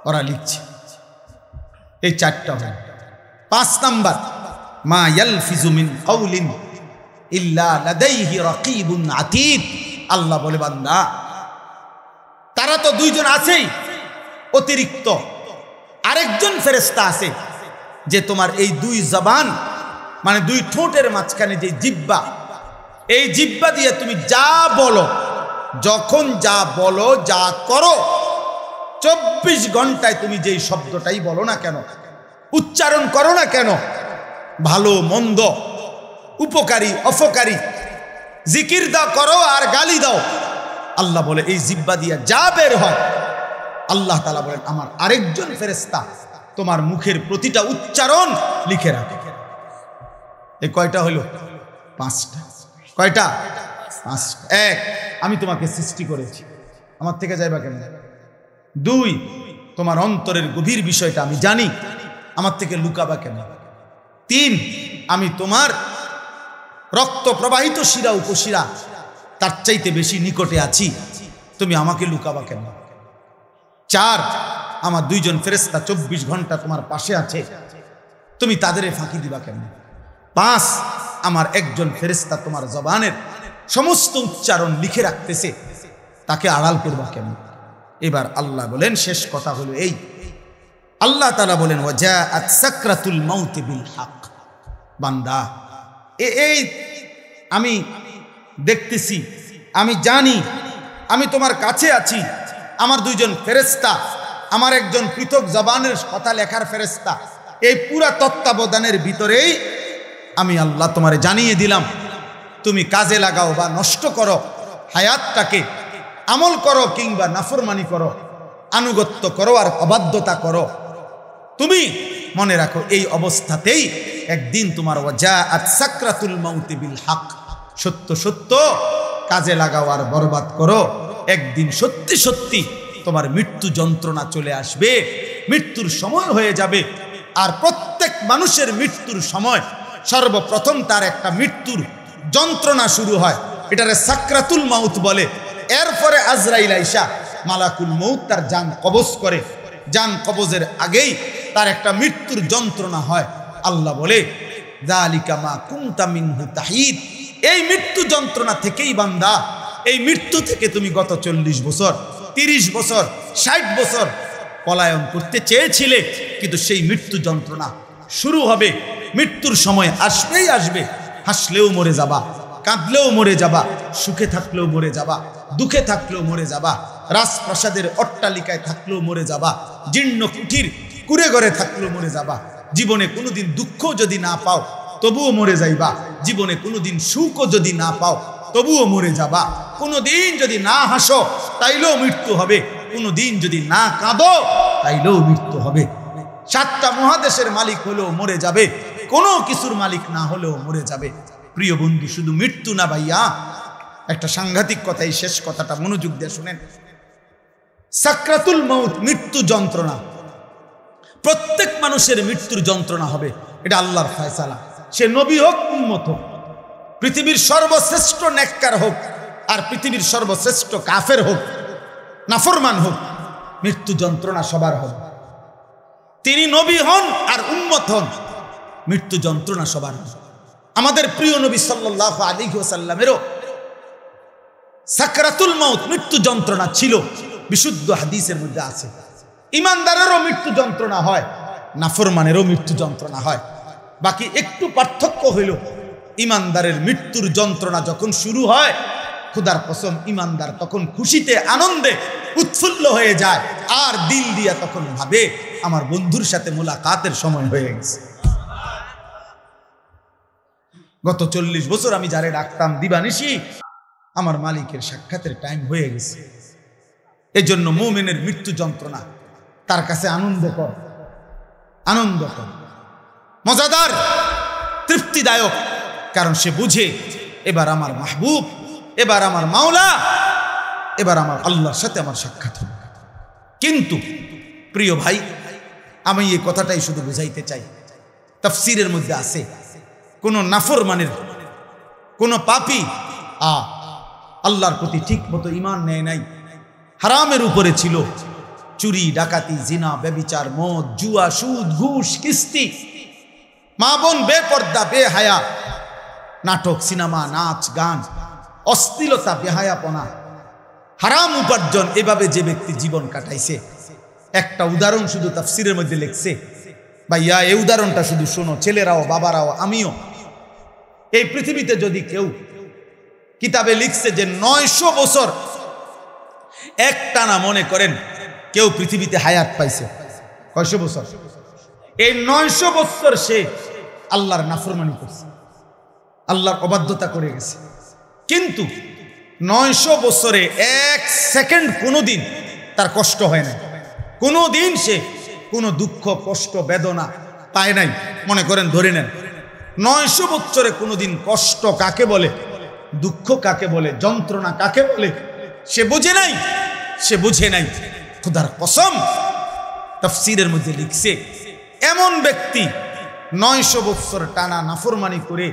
ওরা লিখছে। এই চারটা হয়। 5 নাম্বার, মা ইয়ালফিজু মিন কাউলিন ইল্লা লাদাইহি রাকিবুন আতীদ। আল্লাহ বলে বান্দা তারা তো দুইজন আছেই, অতিরিক্ত আরেকজন ফেরেশতা আছে যে তোমার এই দুই জবান মানে দুই ঠোঁটের মাঝখানে যে জিহ্বা, এই জিহ্বা দিয়ে তুমি যা বলো, যখন যা বলো, যা করো, 24 ঘন্টায় তুমি যেই শব্দটাই বলো না কেন, উচ্চারণ করো না কেন, ভালো মন্দ, উপকারী অপকারী, জিকির দাও করো আর গালি দাও, আল্লাহ বলে এই জিহ্বা দিয়ে যা বের হয়, আল্লাহ তাআলা বলেন আমার আরেকজন ফেরেশতা তোমার মুখের প্রতিটা উচ্চারণ লিখে রাখে। এই কয়টা হলো? 5টা। কয়টা? 5টা। এক, আমি তোমাকে সৃষ্টি করেছি, আমার থেকে যাইবা কেমন? 2, তোমার অন্তরের গভীর বিষয়টা আমি জানি, আমার থেকে লুকাবা কেন? 3, আমি তোমার রক্ত প্রবাহিত শিরা উপশিরা তার চাইতে বেশি নিকটে আছি, তুমি আমাকে লুকাবা কেন? 4, আমার দুইজন ফেরেশতা 24 ঘন্টা তোমার পাশে আছে, তুমি তাদের ফাঁকি দিবা কেন? 5, আমার একজন ফেরেশতা তোমার জবানের সমস্ত উচ্চারণ লিখে রাখতেছে, তাকে আড়াল করবা কেন? এবার আল্লাহ বলেন শেষ কথা হলো এই, আল্লাহ তাআলা বলেন ওয়াজাআত সাকরাতুল মাউত বিল হক। বান্দা এই আমি দেখতেছি, আমি জানি, আমি তোমার কাছে আছি, আমার দুইজন ফেরেশতা, আমার একজন পৃথক জবানের কথা লেখার ফেরেশতা, এই পুরা তত্ত্বাবধানের ভিতরেই আমি আল্লাহ তোমারে জানিয়ে দিলাম, তুমি কাজে লাগাও বা নষ্ট করো হায়াতটাকে, আমল করো কিংবা নাফরমানি করো, আনুগত্য করো আর অবাধ্যতা করো, তুমি মনে রাখো এই অবস্থাতেই একদিন তোমার ওয়াজাআত সাকরাতুল মাউত বিল হক, সত্য সত্য কাজে লাগাও আর বরবাদ করো, একদিন সত্যি সত্যি তোমার মৃত্যু যন্ত্রণা চলে আসবে, মৃত্যুর সময় হয়ে যাবে। আর প্রত্যেক মানুষের মৃত্যুর সময় সর্বপ্রথম তার একটা মৃত্যুর যন্ত্রণা শুরু হয়, এটারে সাকরাতুল মাউত বলে। এরপরে আজরাইল আইসা মালাকুল মউত তার জান কবজ করে, জান কবজের আগেই তার একটা মৃত্যুর যন্ত্রণা হয়। আল্লাহ বলে যালিকা মা কুনতা মিনহু তাহিদ, এই মৃত্যু যন্ত্রণা থেকেই বান্দা, এই মৃত্যু থেকে তুমি গত 40 বছর 30 বছর 60 বছর পলায়ন করতে চেয়েছিলে, কিন্তু সেই মৃত্যু যন্ত্রণা শুরু হবে, মৃত্যুর সময় আসবেই আসবে। হাসলেও মরে যাবা, কাঁদলেও মরে যাবা, সুখে থাকলেও মরে যাবা, দুঃখে থাকলেও মরে যাবা, রাজপ্রাসাদের অট্টালিকায় থাকলেও মরে যাবা, জীর্ণ কুঠির কুড়ে ঘরে থাকলেও মরে যাবা। জীবনে কোনোদিন দুঃখ যদি না পাও তবুও মরে যাইবা, জীবনে কোনোদিন সুখও যদি না পাও তবুও মরে যাবা, কোনোদিন যদি না হাসো তাইলেও মৃত্যু হবে, কোনোদিন যদি না কাঁদো তাইলেও মৃত্যু হবে। 7টা মহাদেশের মালিক হলেও মরে যাবে, কোনো কিছুর মালিক না হলেও মরে যাবে। প্রিয় বন্ধু, শুধু মৃত্যু না ভাইয়া, একটা সাংঘাতিক কথা, এই শেষ কথাটা মনোযোগ দিয়ে শুনেন। সাকরাতুল মউত, মৃত্যু যন্ত্রণা, প্রত্যেক মানুষের মৃত্যুর যন্ত্রণা হবে, এটা আল্লাহর ফয়সালা। সে নবী হোক, উম্মত হোক, পৃথিবীর সর্বশ্রেষ্ঠ নেককার হোক আর পৃথিবীর সর্বশ্রেষ্ঠ কাফের হোক, নাফরমান হোক, মৃত্যু যন্ত্রণা সবার হবে। তিনি নবী হন আর উম্মত হন, মৃত্যু যন্ত্রণা সবার হবে। আমাদের প্রিয় নবী সাল্লাল্লাহু আলাইহি ওয়াসাল্লামেরও সাকরাতুল মউত, মৃত্যু যন্ত্রণা ছিল, বিশুদ্ধ হাদিসের মধ্যে আছে। ইমানদারেরও মৃত্যু যন্ত্রণা হয়, নাফরমানেরও মৃত্যু যন্ত্রণা হয়। বাকি একটু পার্থক্য হইল, ইমানদারের মৃত্যুর যন্ত্রণা যখন শুরু হয়, খোদার কসম ইমানদার তখন খুশিতে আনন্দে উৎফুল্ল হয়ে যায়, আর দিল দিয়া তখন ভাবে আমার বন্ধুর সাথে মোলাকাতের সময় হয়ে গেছে। গত 40 বছর আমি যারে ডাকতাম দিবানিশি, আমার মালিকের সাক্ষাতের টাইম হয়ে গেছে। এই জন্য মুমিনের মৃত্যু যন্ত্রণা তার কাছে আনন্দকর, আনন্দকর, মজাদার, তৃপ্তিদায়ক, কারণ সে বুঝে এবার আমার মাহবুব, এবার আমার মাওলা, এবার আমার আল্লাহর সাথে আমার সাক্ষাৎ হবে। কিন্তু প্রিয় ভাই, আমি এই কথাটাই শুধু বুঝাইতে চাই, তাফসীরের মধ্যে আছে কোন নাফরমানের, কোন পাপী আল্লাহর প্রতি ঠিক মতো ঈমান নেয় নাই, হারামের উপরে ছিল, চুরি, ডাকাতি, জিনা, ব্যভিচার, মদ, জুয়া, সুদ, ঘুষ, কিস্তি, মা বোন বেপর্দা, বেহায়া, নাটক, সিনেমা, নাচ, গান, অশ্লীলতা, বেহায়াপনা, হারাম উপার্জন, এভাবে যে ব্যক্তি জীবন কাটাইছে, একটা উদাহরণ শুধু তাফসীরের মধ্যে লিখছে। ভাইয়া, এই উদাহরণটা শুধু শোনো, ছেলেরাও, বাবারাও, আমিও। এই পৃথিবীতে যদি কেউ, কিতাবে লিখছে যে 900 বছর একটানা, মনে করেন কেউ পৃথিবীতে হায়াত পাইছে, কয়শো বছর? এই 900 বছর সে আল্লাহর নাফরমানি করছে, আল্লাহর অবাধ্যতা করে গেছে। কিন্তু 900 বছরে 1 সেকেন্ড কোনোদিন তার কষ্ট হয় না, কোনোদিন সে কোনো দুঃখ, কষ্ট, বেদনা পায় নাই। মনে করেন, ধরে নেন 900 বছরে কোনোদিন কষ্ট কাকে বলে, দুঃখ কাকে বলে, যন্ত্রণা কাকে বলে সে বুঝে নাই, সে বুঝে নাই। খোদার কসম, তাফসীরের মধ্যে লিখছে, এমন ব্যক্তি 900 বছর টানা নাফরমানি করে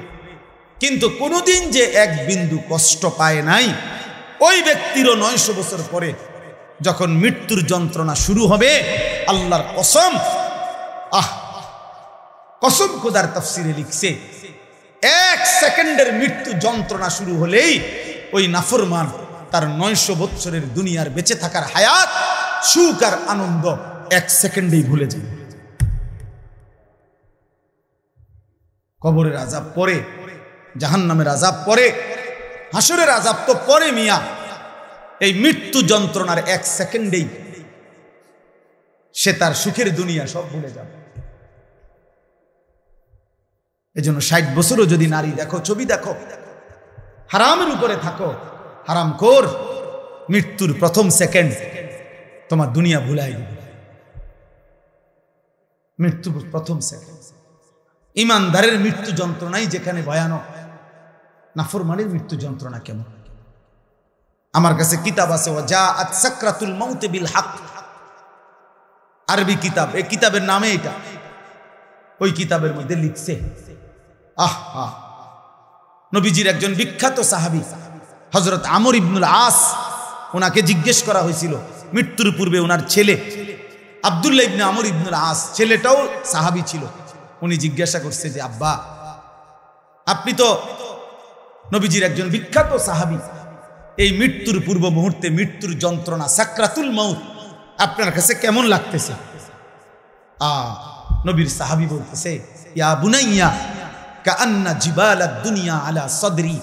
কিন্তু কোনোদিন যে এক বিন্দু কষ্ট পায় নাই, ওই ব্যক্তিরও 900 বছর পরে যখন মৃত্যুর যন্ত্রণা শুরু হবে, আল্লাহর কসম, কসম খোদার তাফসীরে লিখছে, 1 সেকেন্ডের মৃত্যু যন্ত্রণা শুরু হলেই ওই নাফরমান তার 900 বছরের দুনিয়ার বেঁচে থাকার হায়াত, সুখ আর আনন্দ 1 সেকেন্ডেই ভুলে যায়। কবরের আযাব পরে, জাহান্নামের আযাব পরে, হাসরের আযাব তো পরে মিয়া। এই মৃত্যু যন্ত্রণার 1 সেকেন্ডেই সে তার সুখের দুনিয়া সব ভুলে যাবে। এজন্য 60 বছরও যদি নারী দেখো, ছবি দেখো, হারামের উপরে থাকো, হারামখোর, মৃত্যুর প্রথম সেকেন্ড তোমার দুনিয়া ভুলাই দিবে। মৃত্যুর প্রথম সেকেন্ড। ইমানদারের মৃত্যু যন্ত্রণাই যেখানে ভয়ানক, নাফরমানের মৃত্যু যন্ত্রণা কেমন? আমার কাছে কিতাব আছে, ওয়াজাআত সাকরাতুল মাউত বিল হক, আরবি কিতাব, এই কিতাবের নামে এটা। ওই কিতাবের মধ্যে লিখছে, নবীজির একজন বিখ্যাত সাহাবী হযরত আমর ইবনুল আস, ওনাকে জিজ্ঞেস করা হয়েছিল মৃত্যুর পূর্বে, ওনার ছেলে আব্দুল্লাহ ইবনে আমর ইবনুল আস, ছেলেটাও সাহাবী ছিল। উনি জিজ্ঞাসা করছে যে, আব্বা, আপনি তো নবীজির একজন বিখ্যাত সাহাবী, এই মৃত্যুর পূর্ব মুহূর্তে মৃত্যুর যন্ত্রণা, সাকরাতুল মাউত আপনার কাছে কেমন লাগতেছে? নবীর সাহাবী বলতেছে, ইয়া বুনাইয়া কাআন্না জিবালাদ দুনিয়া আলা সাদরি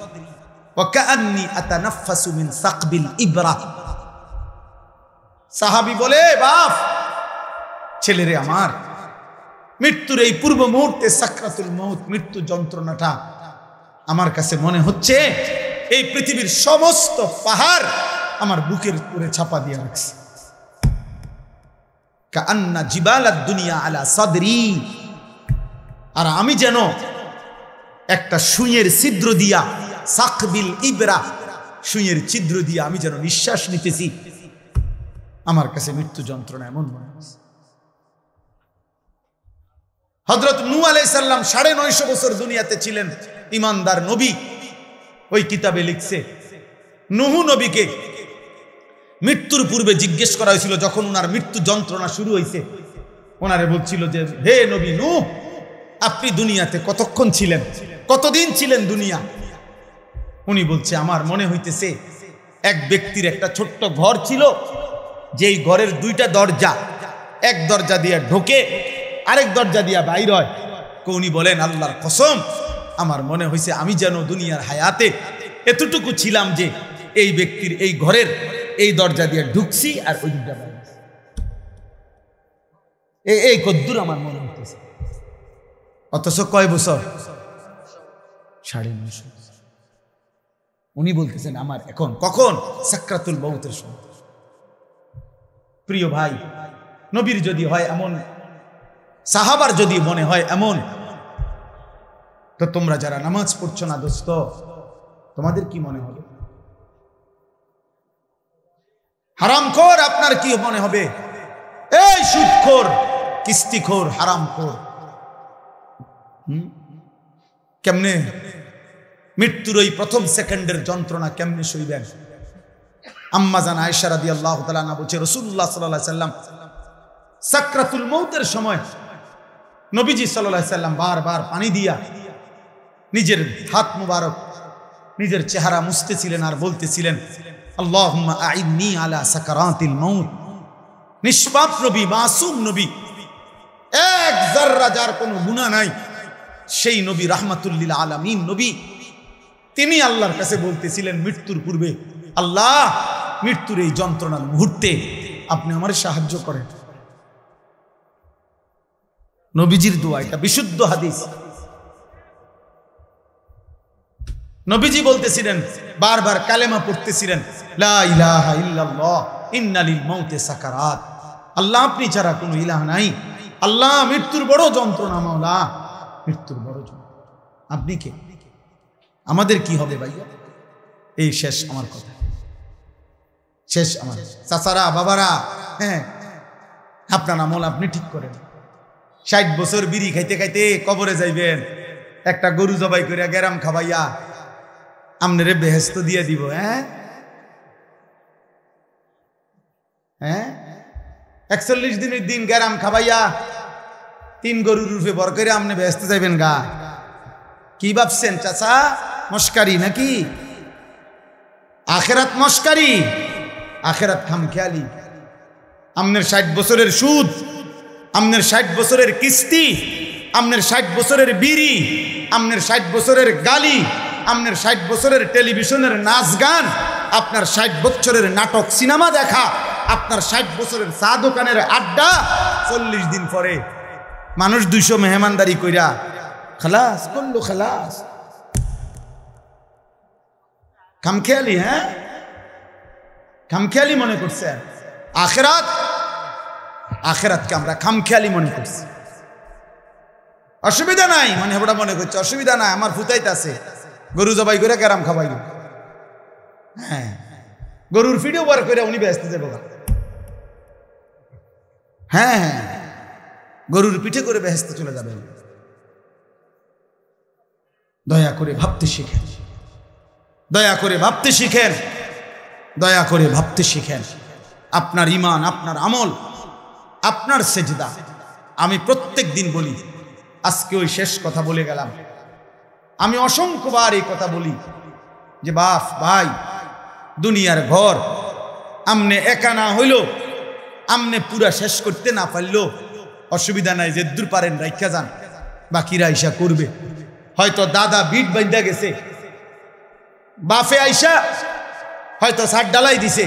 ওয়া কাআন্নি আতানাফাসু মিন সাকবিল ইবরা। সাহাবী বলে, বাপ, ছেলেরে আমার, মৃত্যুর এই পূর্ব মুহূর্তে সাকরাতুল মাউত, মৃত্যু যন্ত্রণাটা আমার কাছে মনে হচ্ছে এই পৃথিবীর সমস্ত পাহাড় আমার বুকের উপরে চাপা দিয়ে রাখছে। কাআন্না জিবালাদ দুনিয়া আলা সাদরি, আর আমি যেন একটা সুইয়ের ছিদ্র দিয়া, সাকবিল ইবরা, সুইয়ের ছিদ্র দিয়া আমি যেন নিঃশ্বাস নিতেছি, আমার কাছে মৃত্যু যন্ত্রণা এমন মনে হচ্ছে। হযরত নূহ আলাইহিস সালাম ৯৫০ বছর দুনিয়াতে ছিলেন, ইমানদার নবী। ওই কিতাবে লিখছে নূহ নবীকে মৃত্যুর পূর্বে জিজ্ঞেস করা হয়েছিল, যখন ওনার মৃত্যু যন্ত্রণা শুরু হয়েছে, ওনারে বলছিল যে হে নবী নূহ, আপনি দুনিয়াতে কতক্ষণ ছিলেন, কতদিন ছিলেন দুনিয়া? উনি বলছে আমার মনে হইতেছে এক ব্যক্তির একটা ছোট্ট ঘর ছিল, যেই ঘরের দুইটা দরজা, এক দরজা দিয়ে ঢোকে, আরেক দরজা দিয়া বাইর হয়। উনি বলেন আল্লাহর কসম, আমার মনে হয়েছে আমি যেন দুনিয়ার হায়াতে এতটুকু ছিলাম যে এই ব্যক্তির এই ঘরের এই দরজা দিয়ে ঢুকছি আর ওই দুটা বাইর, এই কদ্দুর আমার মনে হইতেছে। অথচ কয় বছর? ৯৫০। উনি বলতেছেন আমার এখন কখন? সাকরাতুল মউতের সময়। প্রিয় ভাই, নবীর যদি হয় এমন, সাহাবার যদি মনে হয় এমন, তো তোমরা যারা নামাজ পড়ছো না দোস্ত, তোমাদের কি মনে হবে? হারামখোর আপনার কি মনে হবে? এই সুদখোর, কিস্তিখোর, হারামখোর, কেমনে মৃত্যুর ওই প্রথম সেকেন্ডের যন্ত্রণা কেমনে সইবেন? আম্মা জান আয়েশা রাদিয়াল্লাহু তাআলা আনহা বলছে রাসূলুল্লাহ সাল্লাল্লাহু আলাইহি সাল্লাম সাকরাতুল মউতের সময় নবীজি সাল্লাল্লাহু আলাইহি সাল্লাম বারবার পানি দিয়া নিজের হাত মুবারক, নিজের চেহারা মুছতেছিলেন আর বলতেছিলেন আল্লাহুম্মা আইন্নি আলা সাকারাতিল মউত। নিষ্পাপ নবী, মাসুম নবী, এক যাররা যার কোনো গুনাহ নাই, সেই নবী রাহমাতুল লিল আলামিন নবী, তিনি আল্লাহর কাছে বলতেছিলেন মৃত্যুর পূর্বে, আল্লাহ মৃত্যুর এই যন্ত্রণার মুহূর্তে আপনি আমার সাহায্য করেন। নবীজির দোয়া, এটা বিশুদ্ধ হাদিস। নবীজি বলতেছিলেন, বারবার কালেমা পড়তেছিলেন, লা ইলাহা ইল্লাল্লাহ ইন্না লিল মাউতি সাকারাত। আল্লাহ আপনি ছাড়া কোনো ইলাহ নাই, আল্লাহ মৃত্যুর বড় যন্ত্রণা, মাওলা মৃত্যুর বড় যন্ত্রণা। আপনি কে? আমাদের কি হবে ভাইয়া? এই শেষ আমার কথা, শেষ আমার। চাচারা, বাবারা, হ্যাঁ, আপনার আমল আপনি ঠিক করেন। ৬০ বছর বিড়ি খাইতে খাইতে কবরে যাইবেন, একটা গরু জবাই করে গেরাম খাবাইয়া আমনেরে বেহেস্ত দিয়ে দিব। হ্যাঁ হ্যাঁ, ৪১ দিনের দিন গেরাম খাবাইয়া ৩ গরুর রূপে বর করে আমনে বেহেস্ত যাইবেন গা? কি ভাবছেন চাচা? মস্কারি নাকি? আখেরাত মস্কারি, আখেরাত খামখেয়ালি। আমনের ৬০ বছরের সুদ, আমনের ৬০ বছরের কিস্তি, আমনের ৬০ বছরের বিড়ি, আমনের ৬০ বছরের গালি, আমনের ৬০ বছরের টেলিভিশনের নাচ গান, আপনার ৬০ বছরের নাটক সিনেমা দেখা, আপনার ৬০ বছরের চা দোকানের আড্ডা, ৪০ দিন পরে মানুষ ২০০ মেহমানদারি কইরা খালাস করলো, খালাস। খামখেয়ালি, হ্যাঁ, খামখেয়ালি মনে করছেন আখেরাত, আখেরাতকে আমরা খামখেয়ালি মনে করছি। অসুবিধা নাই মানে ওটা মনে করছে, অসুবিধা নাই, আমার ফুতাইতে আছে, গরু জবাই করে গেরাম খাবাইল। হ্যাঁ, গরুর ভিডিও বার করে উনি ব্যস্ত যাবো। হ্যাঁ হ্যাঁ, গরুর পিঠে করে বেহেস্তে চলে যাবেন। দয়া করে ভাবতে শিখেন, দয়া করে ভাবতে শিখেন, দয়া করে ভাবতে শিখেন। আপনার ইমান, আপনার আমল, আপনার সেজদা। আমি প্রত্যেক দিন বলি, আজকে ওই শেষ কথা বলে গেলাম। আমি অসংখ্যবার এই কথা বলি যে বাপ ভাই, দুনিয়ার ঘর আমনে একা না হইল, আমনে পুরা শেষ করতে না পারলো অসুবিধা নাই, যে দূর পারেন রাইখা যান, বাকিরা আইসা করবে। হয়তো দাদা বিট বাঁধা গেছে, বাফে আইসা হয়তো ছাদ ডালাই দিছে,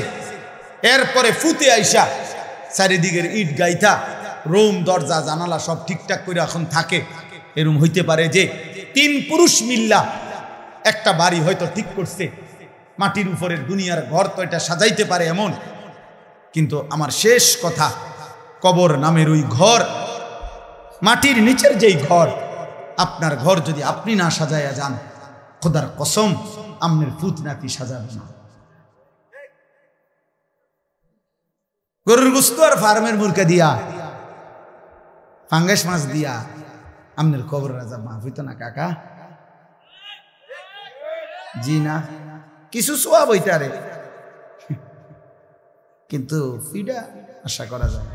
এরপরে ফুতে আইসা চারিদিকের ইট গাইথা রুম দরজা জানালা সব ঠিকঠাক করে এখন থাকে। এরকম হইতে পারে যে ৩ পুরুষ মিল্লা একটা বাড়ি হয়তো ঠিক করছে, মাটির উপরের দুনিয়ার ঘর তো এটা সাজাইতে পারে এমন। কিন্তু আমার শেষ কথা, কবর নামের ওই ঘর, মাটির নিচের যেই ঘর, আপনার ঘর যদি আপনি না সাজায়া যান, খোদার কসম আমনের ফুত নাতি সাজাবে না। গরুর গোস্ত আর ফার্মের মুরগা দিয়া, ফাঙ্গাস মাছ দিয়া আমনের কবর রাজা মাফ হইতো না কাকা? জি না, কিছু সোয়াব হইতে আরে, কিন্তু ফিডা আশা করা যায়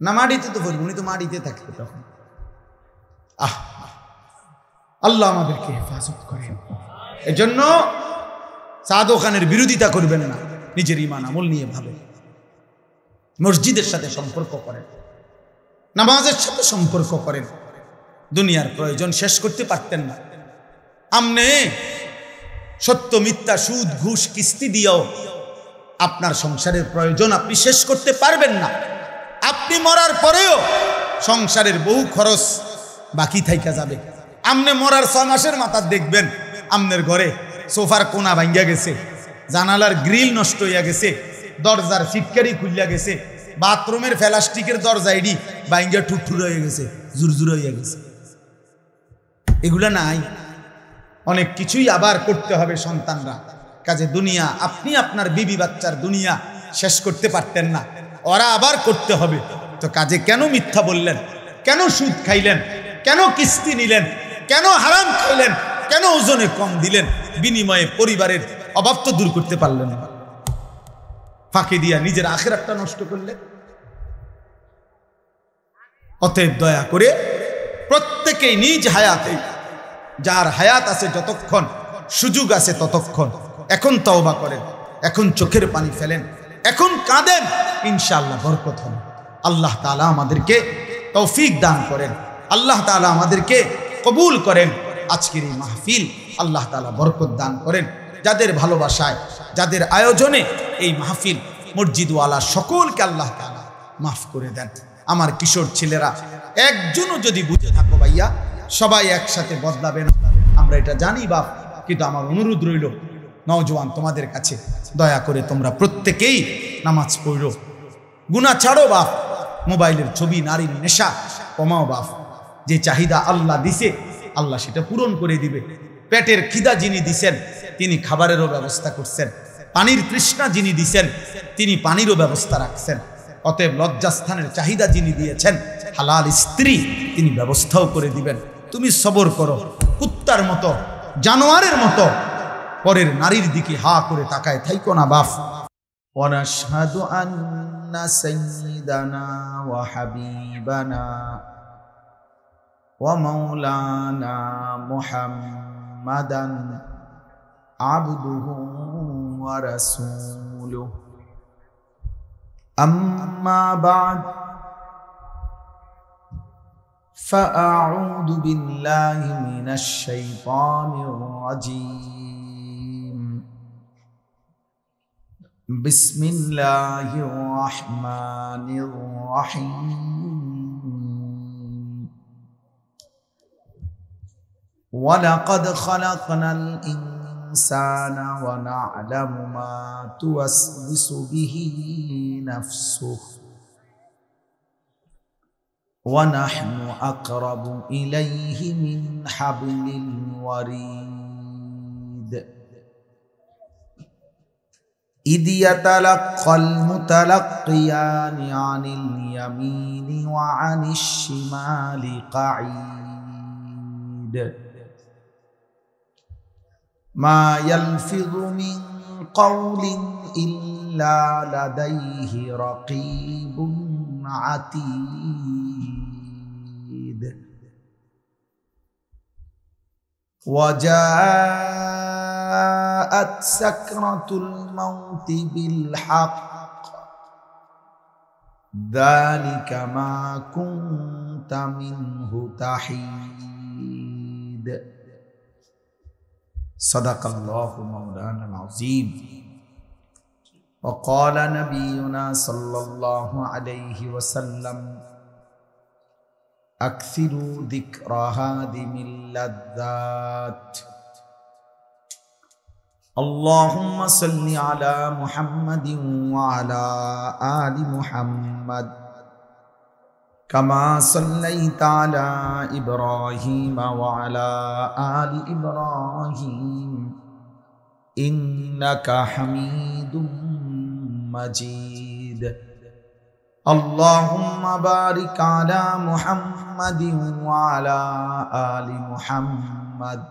না। মাটিতে তো বলবো, উনি তো মাটিতে থাকতো তখন। আল্লাহ আমাদেরকে হেফাজত করেন। এজন্য চা দোকানের বিরোধিতা করবেন না, নিজের ঈমান আমল নিয়ে ভাবেন, মসজিদের সাথে সম্পর্ক করেন, নামাজের সাথে সম্পর্ক করেন। দুনিয়ার প্রয়োজন শেষ করতে পারতেন না, আমনে সত্য মিথ্যা সুদ ঘুষ কিস্তি দিয়েও আপনার সংসারের প্রয়োজন আপনি শেষ করতে পারবেন না। আপনি মরার পরেও সংসারের বহু খরচ বাকি থাইকা যাবে। আমনে মরার 6 মাসের মাথা দেখবেন আমনের ঘরে সোফার কোনা ভাঙ্গিয়া গেছে, জানালার গ্রিল নষ্ট হইয়া গেছে, দরজার সিটকারি খুলিয়া গেছে, বাথরুমের প্লাস্টিকের দরজা এডি ভাঙ্গিয়া ঠুরঠুর হয়ে গেছে, জুরজুর হইয়া গেছে। এগুলা নাই, অনেক কিছুই আবার করতে হবে সন্তানরা। কাজে দুনিয়া, আপনি আপনার বিবি বাচ্চার দুনিয়া শেষ করতে পারতেন না, ওরা আবার করতে হবে। তো কাজে কেন মিথ্যা বললেন, কেন সুদ খাইলেন, কেন কিস্তি নিলেন, কেন হারাম খাইলেন, কেন ওজনে কম দিলেন? বিনিময়ে পরিবারের অভাব তো দূর করতে পারলেন না, ফাঁকি দিয়া নিজের আখিরাতটা নষ্ট করলেন। অতএব দয়া করে প্রত্যেকেই নিজ হায়াতে, যার হায়াত আছে যতক্ষণ, সুযোগ আছে ততক্ষণ, এখন তওবা করেন, এখন চোখের পানি ফেলেন, এখন কাঁদেন, ইনশাআল্লাহ বরকত হবে। আল্লাহ তাআলা আমাদেরকে তৌফিক দান করেন, আল্লাহ তাআলা আমাদেরকে কবুল করেন। আজকের এই মাহফিল আল্লাহ তাআলা বরকত দান করেন। যাদের ভালোবাসায়, যাদের আয়োজনে এই মাহফিল, মসজিদওয়ালা সকলকে আল্লাহ তাআলা মাফ করে দেন। আমার কিশোর ছেলেরা একজনও যদি বুঝে থাকো ভাইয়া, সবাই একসাথে বদলাবে না, আমরা এটা জানি বাপ, কিন্তু আমার অনুরোধ রইল নওজোয়ান তোমাদের কাছে, দয়া করে তোমরা প্রত্যেকেই নামাজ পড়ো, গুনাহ ছাড়ো বাপ, মোবাইলের ছবি, নারীর নেশা কমাও বাপ। যে চাহিদা আল্লাহ দিছে আল্লাহ সেটা পূরণ করে দিবে। পেটের খিদা যিনি দিছেন তিনি খাবারেরও ব্যবস্থা করছেন, পানির তৃষ্ণা যিনি দিছেন তিনি পানিরও ব্যবস্থা রাখছেন। অতএব লজ্জাস্থানের চাহিদা যিনি দিয়েছেন, হালাল স্ত্রী তিনি ব্যবস্থাও করে দিবেন। তুমি সবর করো, কুত্তার মতো, জানোয়ারের মতো পরের নারীর দিকে হা করে তাকায় থাইকো না বাপ। ওয়ানাশহাদু আন্না সাইয়্যিদানা ওয়া হাবিবানা ওয়া মাওলানা মুহাম্মাদান আবদুহু ওয়া রাসূলুহু। আম্মা বা'দ, فأعوذ بالله من الشيطان الرجيم. بسم الله الرحمن الرحيم. ولقد خلقنا الإنسان ونعلم ما توسوس به نفسه ونحن أقرب إليه من حبل الوريد إذ يتلقى المتلقيان عن اليمين وعن الشمال قعيد ما يلفظ من قول إلا لديه رقيب عتيد وجاءت سكرة الموت بالحق ذلك ما كنت منه تحيد صدق الله مولانا العظيم. وقال نبينا صلى الله عليه وسلم أكثروا ذكر هادم اللذات. اللهم صل على محمد وعلى آل محمد কামা সাল্লাইতা আলা ইব্রাহিম ওয়া আলা আলি ইব্রাহিম ইন্নাকা হামিদুম মাজিদ। আল্লাহুম্মা বারিক আলা মুহাম্মাদিন ওয়া আলা আলি মুহাম্মাদ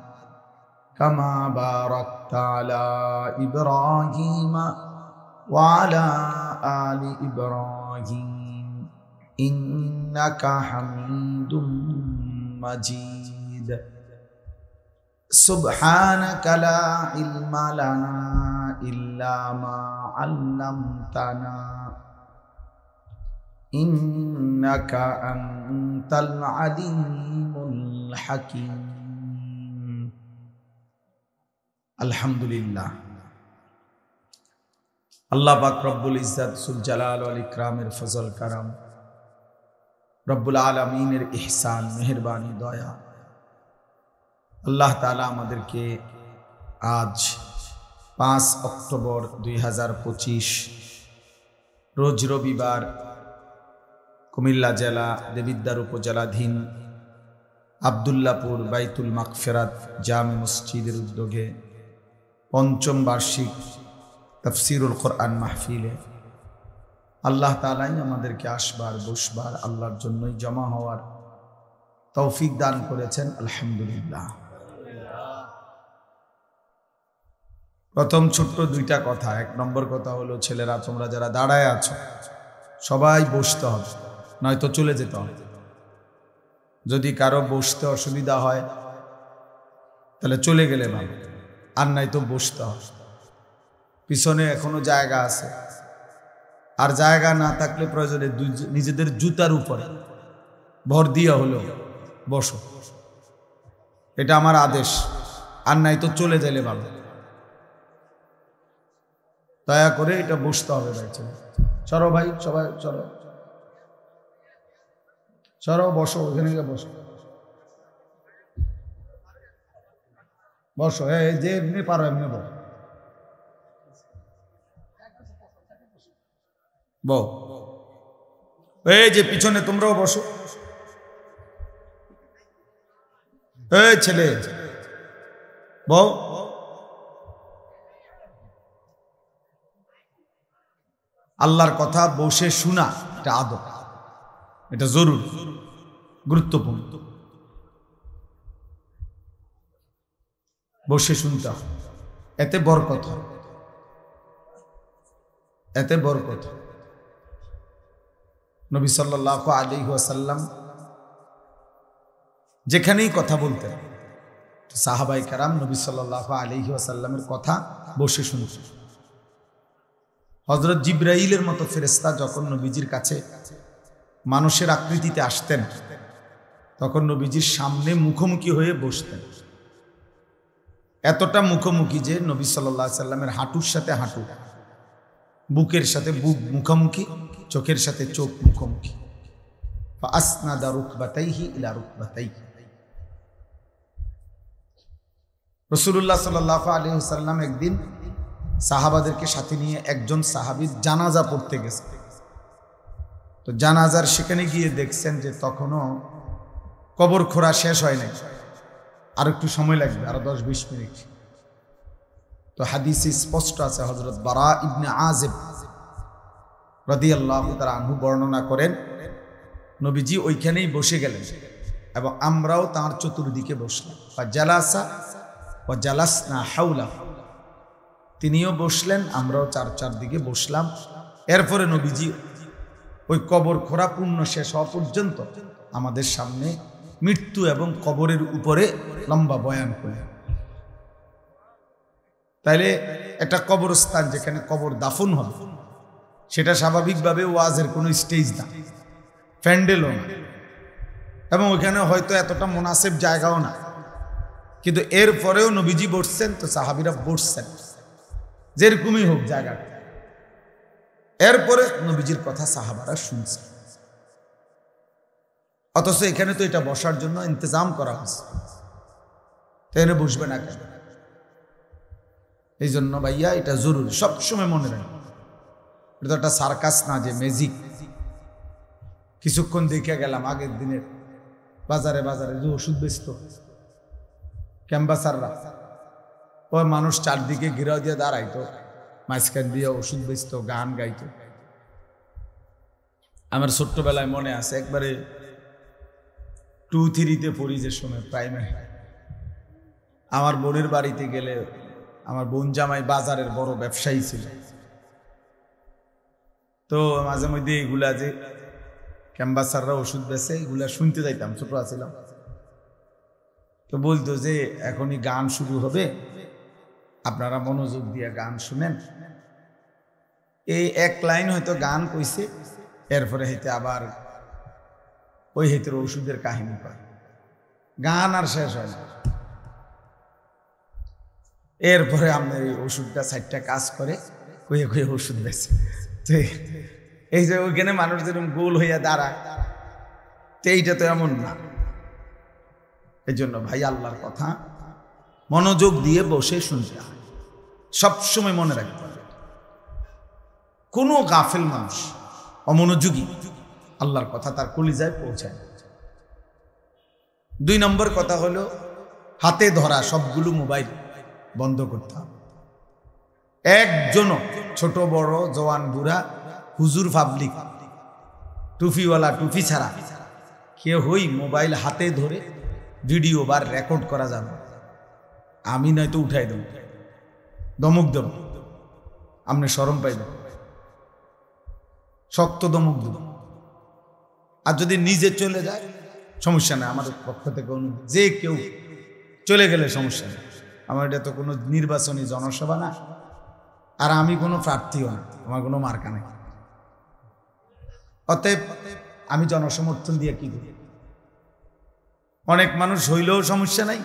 কামা বারাকতা আলা ইব্রাহিম ওয়া আলা আলি ইব্রাহিম ইন্নাকা হামিদুম মাজিদ। সুবহানাকা লা ইলমা লানা ইল্লা মা আল্লামতানা ইন্নাকা আনতাল আলিমুল হাকীম। আলহামদুলিল্লাহ। আল্লাহ পাক রব্বুল ইজ্জত সুল জালাল ওয়াল ইকরামের ফজল কারাম, রব্বুল আলামিনের ইহসান, মেহেরবানি, দয়া, আল্লাহ তাআলা আমাদেরকে আজ 5 অক্টোবর 2025 রোজ রবিবার কুমিল্লা জেলা দেবিদ্বার উপজেলাধীন আব্দুল্লাপুর বাইতুল মাগফিরাত জামে মসজিদের উদ্যোগে 5ম বার্ষিক তাফসীরুল কোরআন মাহফিলে আল্লাহ তাআলাই আমাদেরকে আসবার বসবার আল্লাহর জন্যই জমা হওয়ার তৌফিক দান করেছেন। আলহামদুলিল্লাহ। প্রথম ছোট্ট 2টা কথা। 1 নম্বর কথা হলো, ছেলেরা তোমরা যারা দাঁড়ায় আছো সবাই বসতে হবে, নয়তো চলে যেতে হবে। যদি কারো বসতে অসুবিধা হয় তাহলে চলে গেলে ভালো, আর নয়তো বসতে হবে। পিছনে এখনো জায়গা আছে, আর জায়গা না থাকলে প্রয়োজনে নিজেদের জুতার উপরে ভর দিয়া হলো বসো, এটা আমার আদেশ। আর নয়তো চলে গেলে ভালো, দয়া করে এটা বসতে হবে। ভাই চলো ভাই, সবাই চলো, চলো বসো, ওখানে গিয়ে বসো, বসো। এই যে এমনি পারো এমনি বউ, এই যে পিছনে তোমরাও বসো। এই ছেলে বউ, আল্লাহর কথা বসে শোনা এটা আদব, এটা জরুরি, গুরুত্বপূর্ণ। বসে শুনতে হবে, এতে বরকত হয়, এতে বরকত। নবী সাল্লাল্লাহু আলাইহি ওয়াসাল্লাম যেখানেই কথা বলতেন, সাহাবায়ে কেরাম নবী সাল্লাল্লাহু আলাইহি ওয়াসাল্লামের কথা বসে শুনতেন। হযরত জিবরাইলের মতো ফেরেশতা যখন নবীজির কাছে মানুষের আকৃতিতে আসতেন, তখন নবীজির সামনে মুখোমুখি হয়ে বসতেন। এতটা মুখোমুখি যে নবী সাল্লাল্লাহু আলাইহি ওয়াসাল্লামের হাঁটুর সাথে হাঁটু, বুকের সাথে বুক মুখোমুখি, চোখের সাথে চোখ মুখোমুখি। ফাআসনাদা রুকবাতাইহি ইলা রুকবাতাইহি। রাসূলুল্লাহ সাল্লাল্লাহু আলাইহি ওয়াসাল্লাম একদিন সাহাবাদেরকে সাথে নিয়ে একজন সাহাবীর জানাজা পড়তে গেছে। তো জানাজার সেখানে গিয়ে দেখছেন যে তখনও কবর খোঁড়া শেষ হয় নাই, আর একটু সময় লাগবে, আরো 10-20 মিনিট। তো হাদিসে স্পষ্ট আছে, হযরত বারা ইবনে আযিব রাদিয়াল্লাহু তাআলা আনহু বর্ণনা করেন, নবীজি ওইখানেই বসে গেলেন এবং আমরাও তার চতুর্দিকে বসলাম। জালাসা ওয়া জালাসনা হাওলা, তিনিও বসলেন, আমরাও চারদিকে বসলাম। এরপরে নবীজি ওই কবর খোঁড়া পূর্ণ শেষ হওয়া পর্যন্ত আমাদের সামনে মৃত্যু এবং কবরের উপরে লম্বা বয়ান করলেন। তাইলে একটা কবরস্থান যেখানে কবর দাফন হবে, সেটা স্বাভাবিকভাবে ওয়াজের কোনো স্টেজ না, প্যান্ডেলও না, এবং ওইখানে হয়তো এতটা মুনাসিব জায়গাও না। কিন্তু এরপরেও নবীজি বসছেন, তো সাহাবীরা বসছেন, যেরকমই হোক জায়গাটা। এরপরে নবীজির কথা সাহাবারা শুনছেন, অথচ এখানে তো এটা বসার জন্য ইন্তজাম করা হয়েছে, তাহলে বসবে না কেন? এই জন্য ভাইয়া এটা জরুরি, সবসময় মনে রাখবেন। এটা তো একটা সার্কাস না যে ম্যাজিক, কিছুক্ষণ দেখে গেলাম আগের দিনের বাজারে বাজারে যে ওষুধ বেচত ক্যাম্বাসাররা, ওই মানুষ চারদিকে ঘিরাও দিয়ে দাঁড়াইতো, মাঝখান দিয়ে ওষুধ বেচত, গান গাইতো। আমার ছোট্টবেলায় মনে আছে, একবারে 2-3-তে পড়ি যে সময়, প্রাইমারি, আমার বোনের বাড়িতে গেলে, আমার বোন জামাই বাজারের বড় ব্যবসায়ী ছিল, তো মাঝে মধ্যে এগুলা যে ক্যাম্বাসাররা ওষুধ বেচে এগুলা শুনতে যাইতাম, ছোট ছিলাম। তো বলতো যে এখনই গান শুরু হবে, আপনারা মনোযোগ দিয়ে গান শুনেন। এই এক লাইন হয়তো গান কইছে, এরপরে হইতে আবার ওই হইতে ওষুধের কাহিনী পায়, গান আর শেষ হয় না। এরপরে আমরা এই ওষুধটা 4টা কাজ করে কয়ে কয়ে ওষুধ বেছে। এই যে ওইখানে মানুষ যেরকম গোল হইয়া দাঁড়ায়, তো এইটা তো এমন না। এই জন্য ভাই আল্লাহর কথা মনোযোগ দিয়ে বসে শুনতে হয়, সবসময় মনে রাখতে হবে। কোনো গাফেল মানুষ, অমনোযোগী, আল্লাহর কথা তার কলিজায় পৌঁছায়। 2 নম্বর কথা হলো হাতে ধরা সবগুলো মোবাইল বন্ধ করতে হবে। একজনও, ছোট বড়, জওয়ান বুড়া, হুজুর পাবলিক, টুপিওয়ালা টুপি ছাড়া কেউই মোবাইল হাতে ধরে ভিডিও বা রেকর্ড করা যাবে। আমি নয়তো উঠাই দেব, দমক দেব, আপনি শরম পাইবেন, শক্ত দমক দেব। আর যদি নিজে চলে যায় সমস্যা নেই, আমাদের পক্ষ থেকে যে কেউ চলে গেলে সমস্যা নেই। আমার এটা তো কোনো নির্বাচনী জনসভা না, আর আমি কোনো প্রার্থীও না, আমার কোনো মার্কা নেই। অতএব আমি জনসমর্থন দিয়ে কি করি? অনেক মানুষ হইলেও সমস্যা নাই,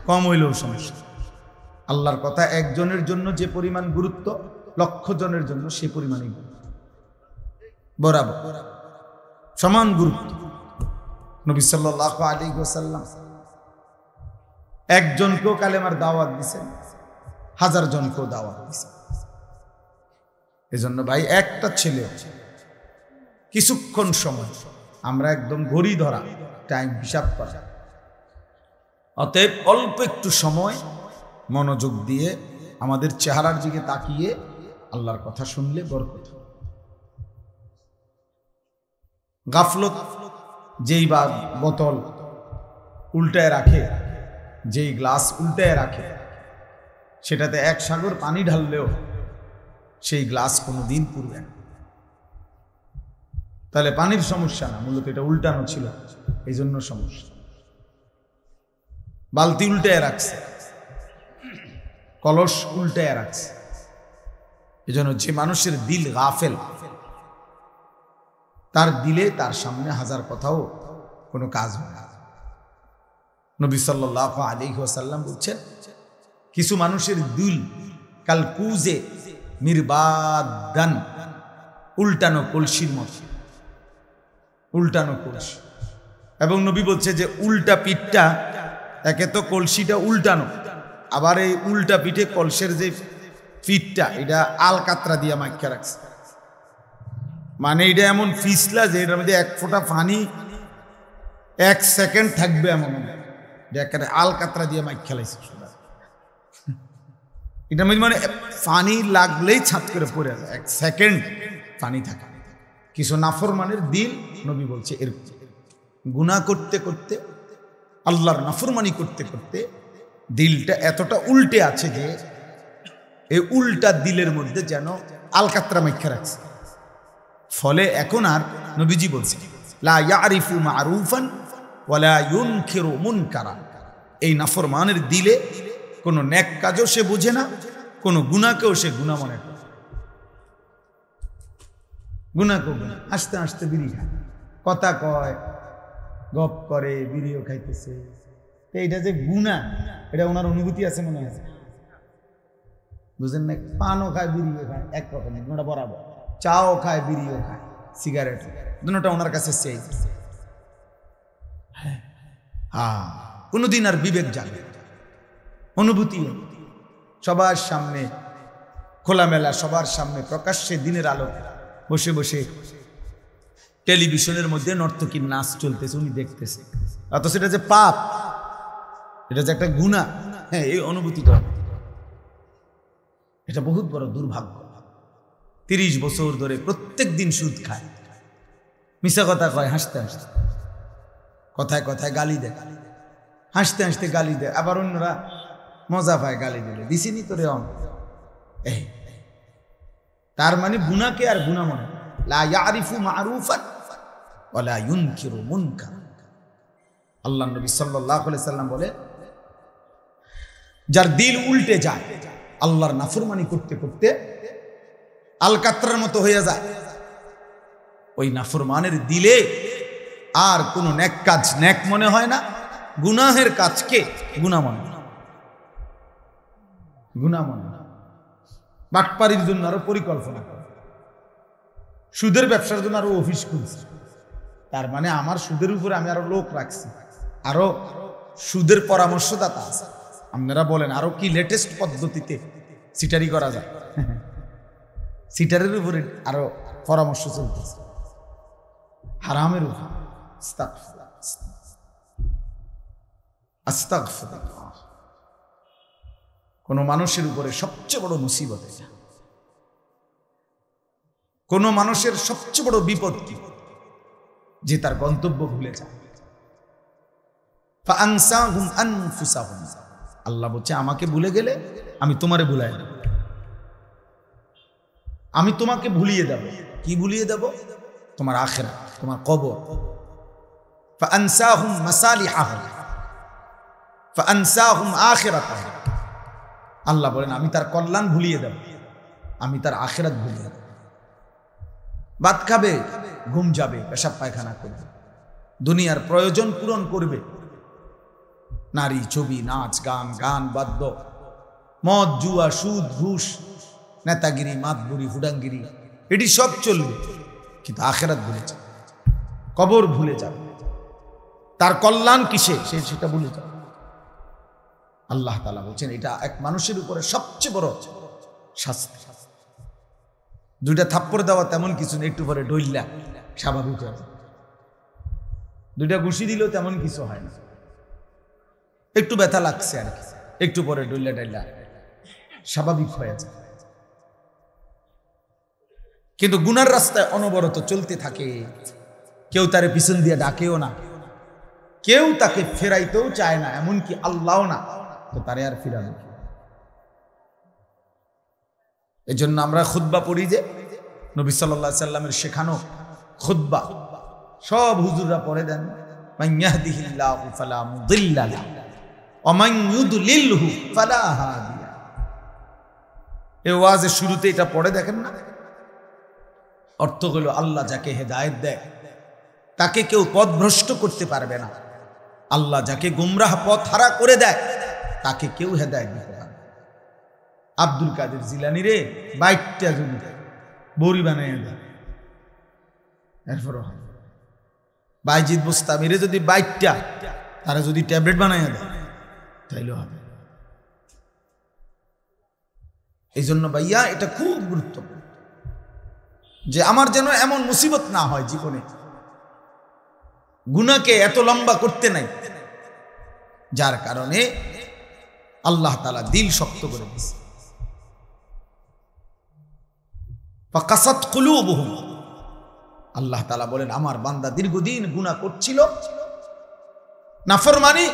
কম হইলেও সমস্যা। আল্লাহর কথা একজনের জন্য যে পরিমাণ গুরুত্ব, 1,00,000 জনের জন্য সে পরিমাণই গুরুত্ব, বরাবর সমান গুরুত্ব। নবী সাল্লাল্লাহু আলাইহি ওয়াসাল্লাম একজনকেও কালেমার দাওয়াত দিয়েছেন, 1000 জনকেও দাওয়াত দিয়েছেন। এজন্য ভাই একটা ছেলে কিছুক্ষণ সময় আমরা একদম ঘড়ি ধরা, টাইম হিসাব করা। অতএব অল্প একটু সময় মনোযোগ দিয়ে আমাদের চেহারার দিকে তাকিয়ে আল্লাহর কথা শুনলে বরকত। গাফলত, যেই বা বোতল উল্টায় রাখে, যেই গ্লাস উল্টায় রাখে, সেটাতে 1 সাগর পানি ঢাললেও সেই গ্লাস কোনোদিন পুরবে না। তাহলে পানির সমস্যা না, মূলত এটা উল্টানো ছিল, এই জন্য সমস্যা। বালতি উল্টায় রাখছে, কলস উল্টায় রাখছে। এই জন্য যে মানুষের দিল গাফেল, তার দিলে তার সামনে 1000 কথাও কোনো কাজ হয় না। নবী সাল্লাল্লাহু আলাইহি ওয়াসাল্লাম বলছেন, কিছু মানুষের দিল কাল কুজে মিরবাদান, উল্টানো কলসির মতো, উল্টানো কলসি। এবং নবী বলছে যে উল্টা পিঠটা, একে তো কলসিটা উল্টানো, আবার এই উল্টা পিঠে কলসের যে পিঠটা, এটা আলকাতরা দিয়ে মাইখা রাখছে। মানে এটা এমন ফিসলা যে এটার মধ্যে 1 ফোঁটা পানি 1 সেকেন্ড থাকবে, এমন একেবারে আলকাতরা দিয়ে মাইখা লাইছে। এটার মধ্যে মানে পানি লাগলেই ছাত করে পড়ে যায়, 1 সেকেন্ড পানি থাকে। কিছু নাফরমানের দিল, নবী বলছে এরকম, গুনাহ করতে করতে, আল্লাহর নাফরমানি করতে করতে দিলটা এতটা উল্টে আছে যে এই উল্টা দিলের মধ্যে যেন আলকাতরা মাইখা রাখছে। ফলে এখন আর, নবীজি বলছে, লা ইয়ারিফু মারুফান ওয়ালা ইউনকিরু মুনকারা। এই নাফরমানের দিলে কোনো নেক কাজও সে বুঝে না, কোনো গুনাহকেও সে গুনাহ মনে করে। গুনাহকেও গুনাহ, আস্তে আস্তে বিড়ি খায়, কথা কয়, গপ করে, বিড়িও খাইতেছে। এইটা যে গুনাহ, এটা ওনার অনুভূতি আছে মনে আছে, বুঝেন না? পানও খায়, বিড়িও খায়, একরকম, দুটোটা বরাবর। চাও খায়, বিড়িও খায়, সিগারেট, দুটোটা ওনার কাছে সেই। হ্যাঁ, কোনোদিন আর বিবেক জাগে, অনুভূতি সবার সামনে খোলামেলা, সবার সামনে প্রকাশ্যে দিনের আলো বসে বসে টেলিভিশনের মধ্যে নর্তকীর নাচ চলতেছে, উনি দেখতেছে, অথচ সেটা যে পাপ, এটা যে একটা গুনাহ, হ্যাঁ, এই অনুভূতিটা, এটা বহুত বড় দুর্ভাগ্য। 30 বছর ধরে প্রত্যেক দিন সুদ খায়, মিশা কথা কয়, হাসতে হাসতে, কথায় কথায় গালি দেয়, হাসতে হাসতে গালি দেয়, আবার অন্যরা মজা পায় গালি দিলে, দিছিনি তোরে অন। এই তার মানে গুনাহকে আর গুনাহ মনে লা ইয়ারিফু মারুফান ওয়া লা ইউনকিরু মুনকার। আল্লাহর নবী সাল্লাল্লাহু আলাইহি সাল্লাম বলে, যার দিল উল্টে যায় আল্লাহর নাফরমানি করতে করতে আলকাতরার মতো হয়ে যায়, ওই নাফরমানের দিলে আর কোন নেক কাজ নেক মনে হয় না, গুনাহের কাজকে গুনাহ মনে হয়, গুনাহ মনে হয়। বাটপারির জন্য আরো পরিকল্পনা করে, সুদের ব্যবসার জন্য আরো অফিস খুলছে, তার মানে আমার সুদের উপরে আমি আরো লোক রাখছি, আরো সুদের পরামর্শদাতা আছে। আপনারা বলেন আরো কি লেটেস্ট পদ্ধতিতে সিটারি করা যায়? সিটারের উপরে আরো পরামর্শ চলতেছে, হারামের উপর। আস্তাগফিরুল্লাহ। কোন মানুষের উপরে সবচেয়ে বড় মুসিবত এটা, কোন মানুষের সবচেয়ে বড় বিপদ কি, যে তার গন্তব্য ভুলে যায়। ফাআনসাহুম আনফুসাহুম, আল্লাহ বলছে আমাকে ভুলে গেলে আমি তোমারে ভুলাই দেব, আমি তোমাকে ভুলিয়ে দেব। কি ভুলিয়ে দেব? তোমার আখিরাত, তোমার কবর। ফাআনসাহুম মাসালিহাহুম ফাআনসাহুম আখিরাতাহুম, আল্লাহ বলেন আমি তার কল্যাণ ভুলিয়ে দেব, আমি তার আখিরাত ভুলিয়ে দেব। ভাত খাবে, ঘুম যাবে, পেশাব পায়খানা করবে, দুনিয়ার প্রয়োজন পূরণ করবে, নারী, ছবি, নাচ, গান, গান বাদ্য, মদ, জুয়া, সুদ, ঘুষ, নেতাগিরি, মাতবুরি, হুডাঙ্গিরি, এটি সব চলবে, কিন্তু আখিরাত ভুলে যাবে, কবর ভুলে যাবে, তার কল্যাণ কিসে সেটা ভুলে যাবে। আল্লাহ তাআলা বলছেন এটা এক মানুষের উপরে সবচেয়ে বড় শাস্তি। দুইটা থাপ্পড় দেওয়া তেমন কিছু নেই, একটু পরে ডইল্লা স্বাভাবিক হয়ে যায়। দুইটা ঘুষি দিলেও তেমন কিছু হয় না, একটু ব্যথা লাগছে আর কি, একটু পরে ডইল্লা ডাইল্লা স্বাভাবিক হয়ে যায়। কিন্তু গুনার রাস্তায় অনবরত চলতে থাকে, কেউ তারে পিছন দিয়ে ডাকেও না, কেউ তাকে ফেরাইতেও চায় না, এমনকি আল্লাহও না, তো তারে আর ফিরাবে। এজন্য আমরা খুতবা পড়ি যে নবী সাল্লাল্লাহু আলাইহি সাল্লামের শেখানো খুতবা সব হুজুররা পড়ে দেন, মান ইয়াহদিহিল্লাহু ফালা মুদিল্লা লাহু ওয়া মান ইউদলিলহু ফালা হাদিয়া। এই ওয়াজের শুরুতে এটা পড়ে দেখেন না, অর্থ হলো আল্লাহ যাকে হেদায়েত দেয় তাকে কেউ পথভ্রষ্ট করতে পারবে না, আল্লাহ যাকে গুমরাহ পথ হারা করে দেয় তাকে কেউ হেদায়েত দিতে পারবে। আব্দুল কাদের জিলানী রে 22টা যদি বড়ি বানাইয়া দেয়, এরপর বাইজিদ বুস্তামিরে যদি 22টা তারা যদি ট্যাবলেট বানাইয়া দেয় তাইলে হবে। এই জন্য ভাইয়া এটা খুব গুরুত্বপূর্ণ যে আমার যেন এমন মুসিবত না হয় জীবনে, গুনাহকে এত লম্বা করতে নাই, যার কারণে আল্লাহ তাআলা দিল শক্ত করে দিয়েছে। ফাকাসাত কুলুবুহুম, আল্লাহ তাআলা বলেন আমার বান্দা দীর্ঘদিন গুনাহ করছিল, নাফরমানি,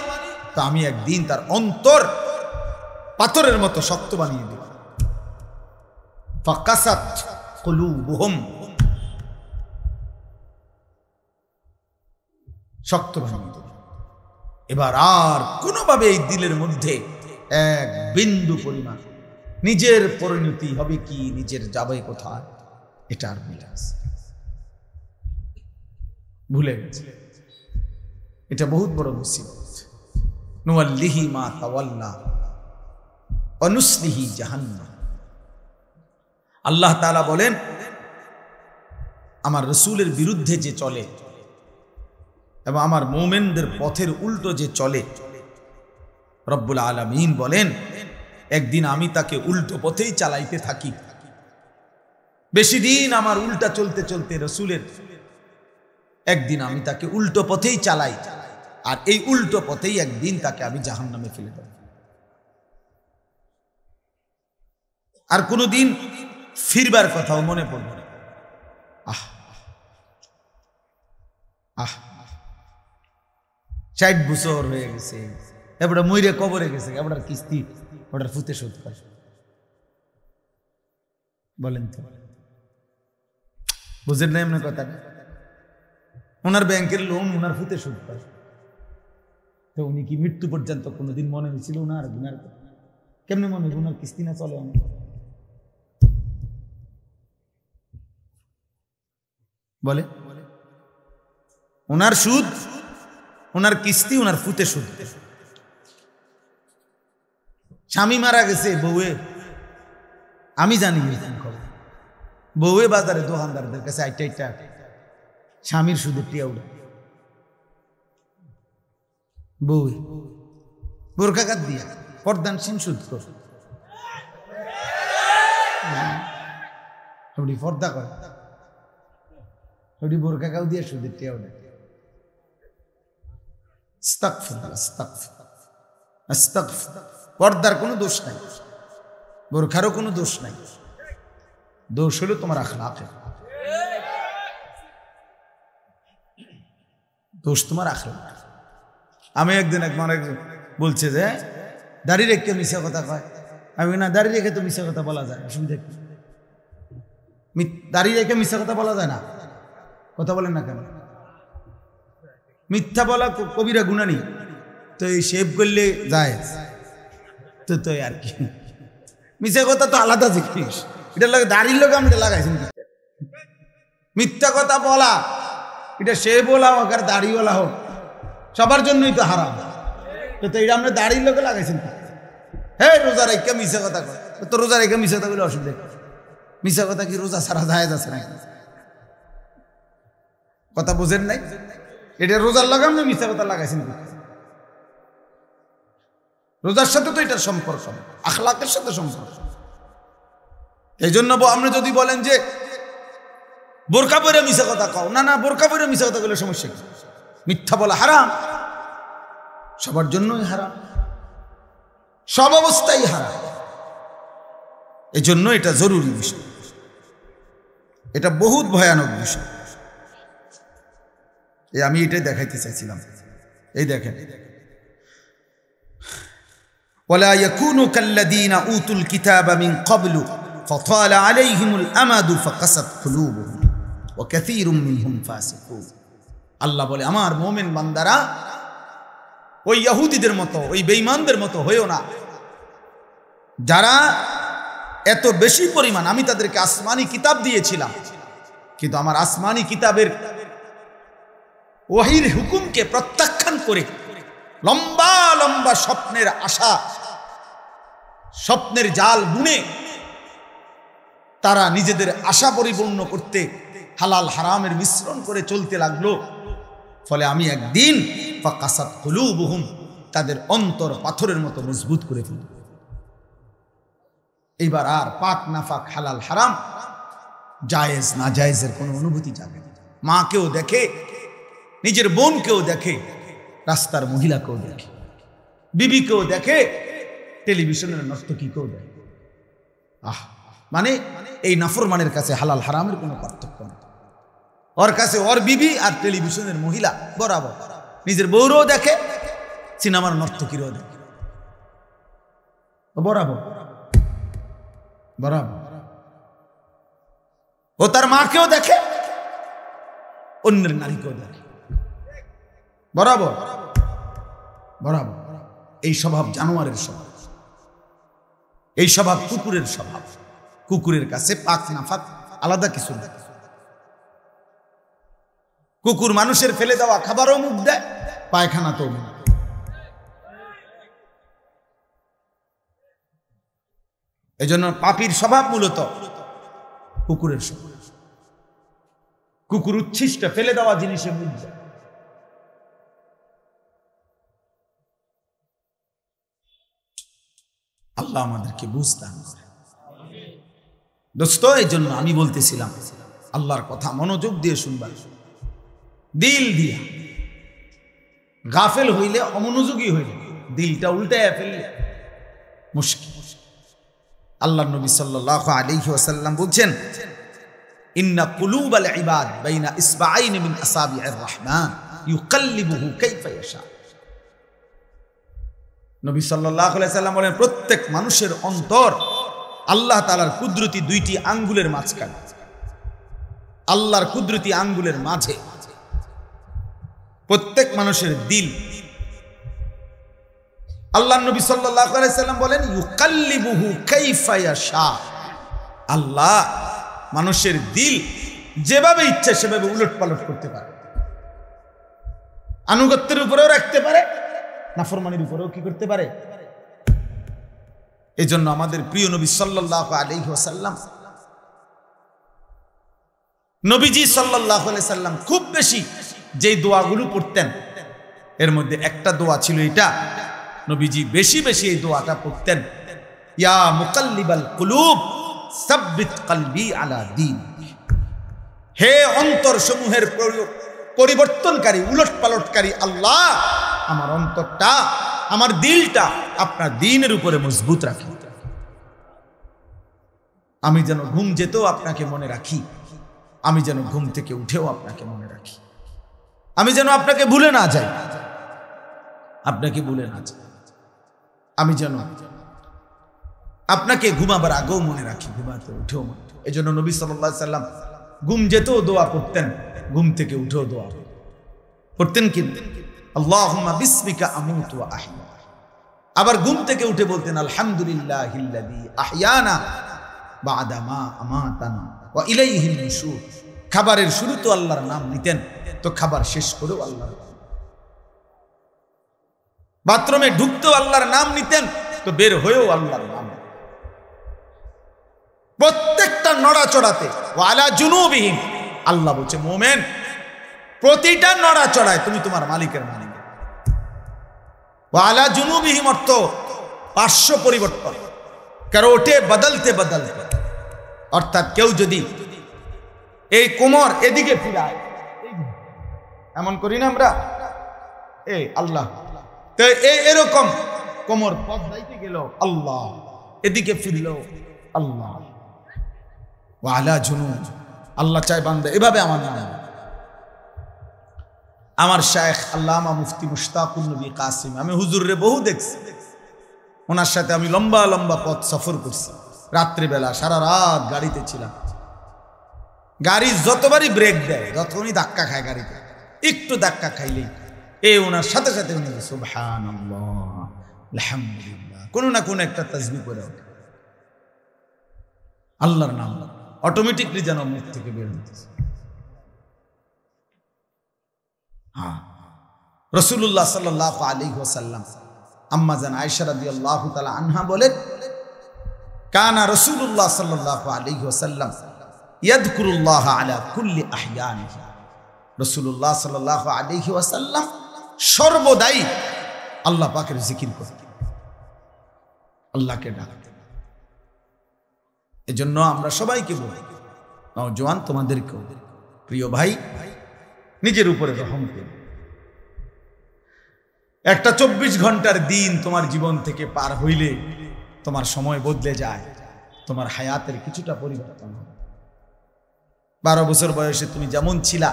তো আমি একদিন তার অন্তর পাথরের মতো শক্ত বানিয়ে দেব। ফাকাসাত কুলুবুহুম, শক্ত বানিয়ে দেব। এবার আর কোনোভাবে এই দিলের মধ্যে এক বিন্দু পরিমাণ নিজের পরিণতি হবে কি, নিজের যাবে কোথায়, এটা আর ভুলে গেছে। এটা বহুত বড় মুসিবত। নুওয়াল্লিহি মা তাওয়াল্লা ওয়া নুসলিহি জাহান্নাম। আল্লাহ তাআলা বলেন আমার রাসূলের বিরুদ্ধে যে চলে এবং আমার মুমিনদের পথের উল্টো যে চলে, রব্বুল আলামিন বলেন একদিন আমি তাকে উল্টো পথেই চালাইতে থাকি। বেশি দিন আমার উল্টা চলতে চলতে রাসূলের একদিন আমি তাকে উল্টো পথেই চালাই, আর এই উল্টো পথেই একদিন তাকে আমি জাহান্নামে ফেলে দেব। আর কোনোদিন ফিরবার কথাও মনে পড়বে না। আহ আহ 60 বছর হয়ে গেছে, এবার মইরে কবরে গেছে, এবার কিস্তি ওটার ফুতে শোধ করে। বলেন তো, বুঝেন না এমন কথা? ওনার ব্যাংকের লোন ওনার ফুতে শোধ করে, তো উনি কি মৃত্যু পর্যন্ত কোনোদিন মনে হয়েছিল ওনার গুনার কথা? কেমনে মনে হয়? ওনার কিস্তি না চলে অনেক। বলে ওনার সুদ, ওনার কিস্তি, ওনার ফুতে সুদ। স্বামী মারা গেছে, বউয়ে, আমি জানি খবর, বউয়ে বাজারে দোকানদারদের কাছে আইটা স্বামীর সুদে টিয়া উঠে, বউয়ে বোরকাঘাত দিয়া পর্দানসীন সুদ কর, পর্দা করে, বোরকাঘাও দিয়ে সুদের টিয়া উঠে। পর্দার কোনো দোষ নাই, বোরখারও কোনো দোষ নাই, দোষ হলো তোমার আখলাকের, দোষ তোমার আখলাক। আমি একদিন একজন বলছে যে দাড়ি রেখে মিশা কথা কয়, আমি না, দাড়ি রেখে তো মিশা কথা বলা যায়, অসুবিধা কি? দাড়ি রেখে মিশা কথা বলা যায় না? কথা বলেন না কেন? মিথ্যা বলা কবিরা গুনাহ নেই, তো এই শেভ করলে যায় তো, তো আর কি, মিথ্যা কথা তো আলাদা জিনিস, এটা লাগে দাড়ির লোক আমি লাগাইছি। মিথ্যা কথা বলা, এটা শেভ বলা হোক আর দাড়ি বলা হোক, সবার জন্যই তো হারাম, তো এটা আমরা দাড়ির লোকে লাগাইছেন। হ্যাঁ, রোজা রেখে মিশা কথা কয়, তো রোজা রেখে মিশা কথা বলে অসুবিধা, মিশা কথা কি রোজা ছাড়া যায় যাচ্ছে না? কথা বুঝেন নাই? এটা রোজার লাগাম না, মিথ্যা কথা লাগাইছেন। রোজার সাথে তো এটার সম্পর্ক, আখলাকের সাথে সম্পর্ক। এই জন্য আপনি যদি বলেন যে বোরকা পরে মিশা কথা কও, না না, বোরকা পরে মিশা কথা বলে সমস্যা কি? মিথ্যা বলা হারাম, সবার জন্যই হারাম, সব অবস্থায় হারাম। এই জন্য এটা জরুরি বিষয়, এটা বহুত ভয়ানক বিষয়। আমি এটাই দেখাইতে চাইছিলাম। এই দেখেন, ওয়ালা ইয়াকুনু কাল্লাযীনা উতুল কিতাবা মিন ক্বাবলু ফাতালা আলাইহিমুল আমাদু ফাকাসাত কুলুবুহুম ওয়া কাসীরুম মিনহুম ফাসিকুন। আল্লাহ বলে, আমার মুমিন বান্দারা ওই ইহুদিদের মতো, ওই বেঈমানদের মতো হইও না, যারা এত বেশি পরিমাণ, আমি তাদেরকে আসমানি কিতাব দিয়েছিলাম, কিন্তু আমার আসমানি কিতাবের ওয়াহির হুকুমকে প্রত্যাখ্যান করে লম্বা লম্বা স্বপ্নের আশা, স্বপ্নের জাল বুনে তারা নিজেদের আশা পরিপূর্ণ করতে হালাল হারামের মিশ্রণ করে চলতে লাগলো। ফলে আমি একদিন ফাকাসাত কুলুবুহুম, তাদের অন্তর পাথরের মতো মজবুত করে ফেলব। এইবার আর পাক নাফাক, হালাল হারাম, জায়েজ না জায়েজের কোনো অনুভূতি জাগে না। মাকেও দেখে, নিজের বোনকেও দেখে, রাস্তার মহিলাকেও দেখে, বিবিকেও দেখে, টেলিভিশনের নর্তকীকেও দেখে। মানে এই নাফরমানের কাছে হালাল হারামের কোনো পার্থক্য নেই। ওর কাছে ওর বিবি আর টেলিভিশনের মহিলা বরাবর, নিজের বউরও দেখে, সিনেমার নর্তকীরও দেখে, বরাবর বরাবর। ও তার মাকেও দেখে, অন্যের নারীকেও দেখে, বরাবর বরাবর। এই স্বভাব জানোয়ারের স্বভাব, এই স্বভাব কুকুরের স্বভাব। কুকুরের কাছে পাক নাফাক আলাদা কিছু না। কুকুর মানুষের ফেলে দেওয়া খাবারও মুখ দেয়, পায়খানা তো মুখ। এই জন্য পাপীর স্বভাব মূলত কুকুরের স্বভাব। কুকুর উচ্ছিষ্ট ফেলে দেওয়া জিনিসে মুখ দেয়। আল্লাহ আমাদেরকে বুঝতাম দোস্ত। এই জন্য আমি বলতেছিলাম, আল্লাহর কথা মনোযোগ দিয়ে শুনবা। দিল দিয়া গাফেল হইলে, অমনোযোগী হইলে, দিলটা উল্টায় ফেললে মুশকিল। আল্লাহ নবী সাল্লাল্লাহু আলাইহি ওয়াসাল্লাম বলছেন, ইন্না কুলুবাল ইবাদ বাইনা ইসবাআইন মিন আসাবি'ir রহমান ইউকাল্লিবুহু কাইফা ইয়াশা। নবী সাল্লাল্লাহু আলাইহি ওয়াসাল্লাম বলেন, প্রত্যেক মানুষের অন্তর আল্লাহ তাআলার কুদরতি দুইটি আঙ্গুলের মাঝখানে, আল্লাহর কুদরতি আঙ্গুলের মাঝে প্রত্যেক মানুষের দিল। আল্লাহ নবী সাল্লাল্লাহু আলাইহি ওয়াসাল্লাম বলেন, ইউকাল্লিবুহু কাইফা ইয়াশা। আল্লাহ মানুষের দিল যেভাবে ইচ্ছা সেভাবে উলটপালট করতে পারে। আনুগত্যের উপরেও রাখতে পারে, নাফরমানির উপরেও কি করতে পারে। এই জন্য আমাদের প্রিয় নবী সাল্লাল্লাহু আলাইহি ওয়াসাল্লাম, নবীজি সাল্লাল্লাহু আলাইহি ওয়াসাল্লাম খুব বেশি যেই দোয়াগুলো পড়তেন, এর মধ্যে একটা দোয়া ছিল এটা, নবীজি বেশি বেশি এই দোয়াটা পড়তেন, ইয়া মুকাল্লিবাল কুলুব সাব্বিত কলবি আলা দীন। হে অন্তর সমূহের পরিবর্তনকারী, উলটপালটকারী আল্লাহ, আমার অন্তরটা, আমার দিলটা আপনার দ্বীনের উপরে মজবুত রাখি। আমি যেন ঘুম যেতেও আপনাকে মনে রাখি, আমি যেন ঘুম থেকে উঠেও আপনাকে মনে রাখি, আমি যেন আপনাকে ভুলে না যাই, আপনাকে ভুলে না যাই, আমি যেন আপনাকে ঘুমাবার আগেও মনে রাখি, ঘুমাতে উঠেও মনে রাখি। এই জন্য নবী সাল্লাল্লাহু আলাইহি ওয়াসাল্লাম ঘুম যেতেও দোয়া করতেন, ঘুম থেকে উঠেও দোয়া করতেন। কিন্তু আল্লাহুম্মা বিসমিকা আমুতু ওয়া আহয়া। আবার ঘুম থেকে উঠে বলতেন, আলহামদুলিল্লাহিল্লাযী আহয়ানা বা'দা মা আমাতানা ওয়া ইলাইহিন নুশুর। খাবারের শুরু তো আল্লাহর নাম নিতেন, তো খাবার শেষ করেও আল্লাহর নাম। বাথরুমে ঢুকতেও আল্লাহর নাম নিতেন, তো বের হয়েও আল্লাহর নাম। প্রত্যেকটা নড়াচড়াতে ওয়ালা জুনুবিহিম, আল্লাহ বলছে মুমিন প্রতিটা নড়াচড়ায় তুমি তোমার মালিকের মালিক। ওয়ালা জুনুবিহিম অর্থ পার্শ্ব পরিবর্তন, কারো ওঠে বদলতে বদলতে, অর্থাৎ কেউ যদি এই কোমর এদিকে ফিরায়, এমন করি না আমরা, এই আল্লাহ, তো এরকম কোমর বদলাইতে গেল আল্লাহ, এদিকে ফিরল আল্লাহ। ওয়ালা জুনুব, আল্লাহ চাই বান্দা এভাবে আমার নাম। আমার শায়েখ আল্লামা মুফতি মুশতাকুন নবী কাসিম, আমি হুজুরে বহু দেখছি, ওনার সাথে আমি লম্বা লম্বা পথ সফর করছি। রাত্রিবেলা সারা রাত গাড়িতে ছিলাম, গাড়ি যতবারই ব্রেক দেয়, যতক্ষণই ধাক্কা খায় গাড়িতে, একটু ধাক্কা খাইলেই ওনার সাথে সাথে উনি সুবহানাল্লাহ আলহামদুলিল্লাহ কোনো না কোনো একটা তাসবিহ করে ওঠে, আল্লাহর নাম অটোমেটিকলি যেন মুখ থেকে বের হতেছে। হ্যাঁ, রাসূলুল্লাহ সাল্লাল্লাহু আলাইহি ওয়াসাল্লাম আম্মা জান আয়েশা রাদিয়াল্লাহু তাআলা আনহা বলেন, কানা রাসূলুল্লাহ সাল্লাল্লাহু আলাইহি ওয়াসাল্লাম ইয়াযকুরুল্লাহ আলা কুল্লি আহয়ানিহি। রাসূলুল্লাহ সাল্লাল্লাহু আলাইহি ওয়াসাল্লাম সর্বদাই আল্লাহ পাকের জিকির করতেন, আল্লাহকে ডাকতেন। এজন্য আমরা সবাইকে বলি, নওজোয়ান তোমাদেরকেও, প্রিয় ভাই, নিজের উপরে রহম করো। একটা 24 ঘন্টার দিন তোমার জীবন থেকে পার হইলে তোমার সময় বদলে যায়, তোমার হায়াতের কিছুটা পরিবর্তন হয়। 12 বছর বয়সে তুমি যেমন ছিলা,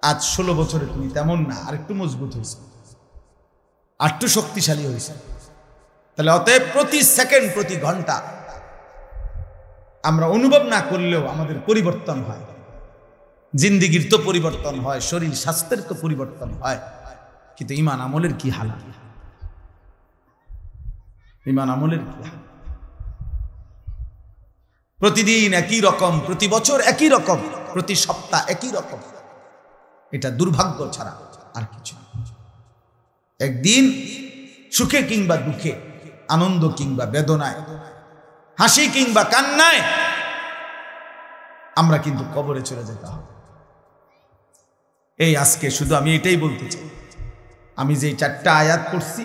আজ 16 বছরে তুমি তেমন না, আর একটু মজবুত হয়েছে, আর একটু শক্তিশালী হয়েছে। তাহলে অতএব প্রতি সেকেন্ড, প্রতি ঘন্টা আমরা অনুভব না করলেও আমাদের পরিবর্তন হয়। জিন্দিগির তো পরিবর্তন হয়, শরীর স্বাস্থ্যের তো পরিবর্তন হয়, কিন্তু ঈমান আমলের কি হাল? ঈমান আমলের কি হাল? প্রতিদিন একই রকম, প্রতি বছর একই রকম, প্রতি সপ্তাহ একই রকম। এটা দুর্ভাগ্য ছাড়া আর কিছু না। একদিন সুখে কিংবা দুঃখে, আনন্দ কিংবা বেদনায়, হাসি কিংবা কান্নায় আমরা কিন্তু কবরে চলে যেতে হবে। এই আজকে শুধু আমি এটাই বলতে চাই, আমি যে 4টা আয়াত পড়ছি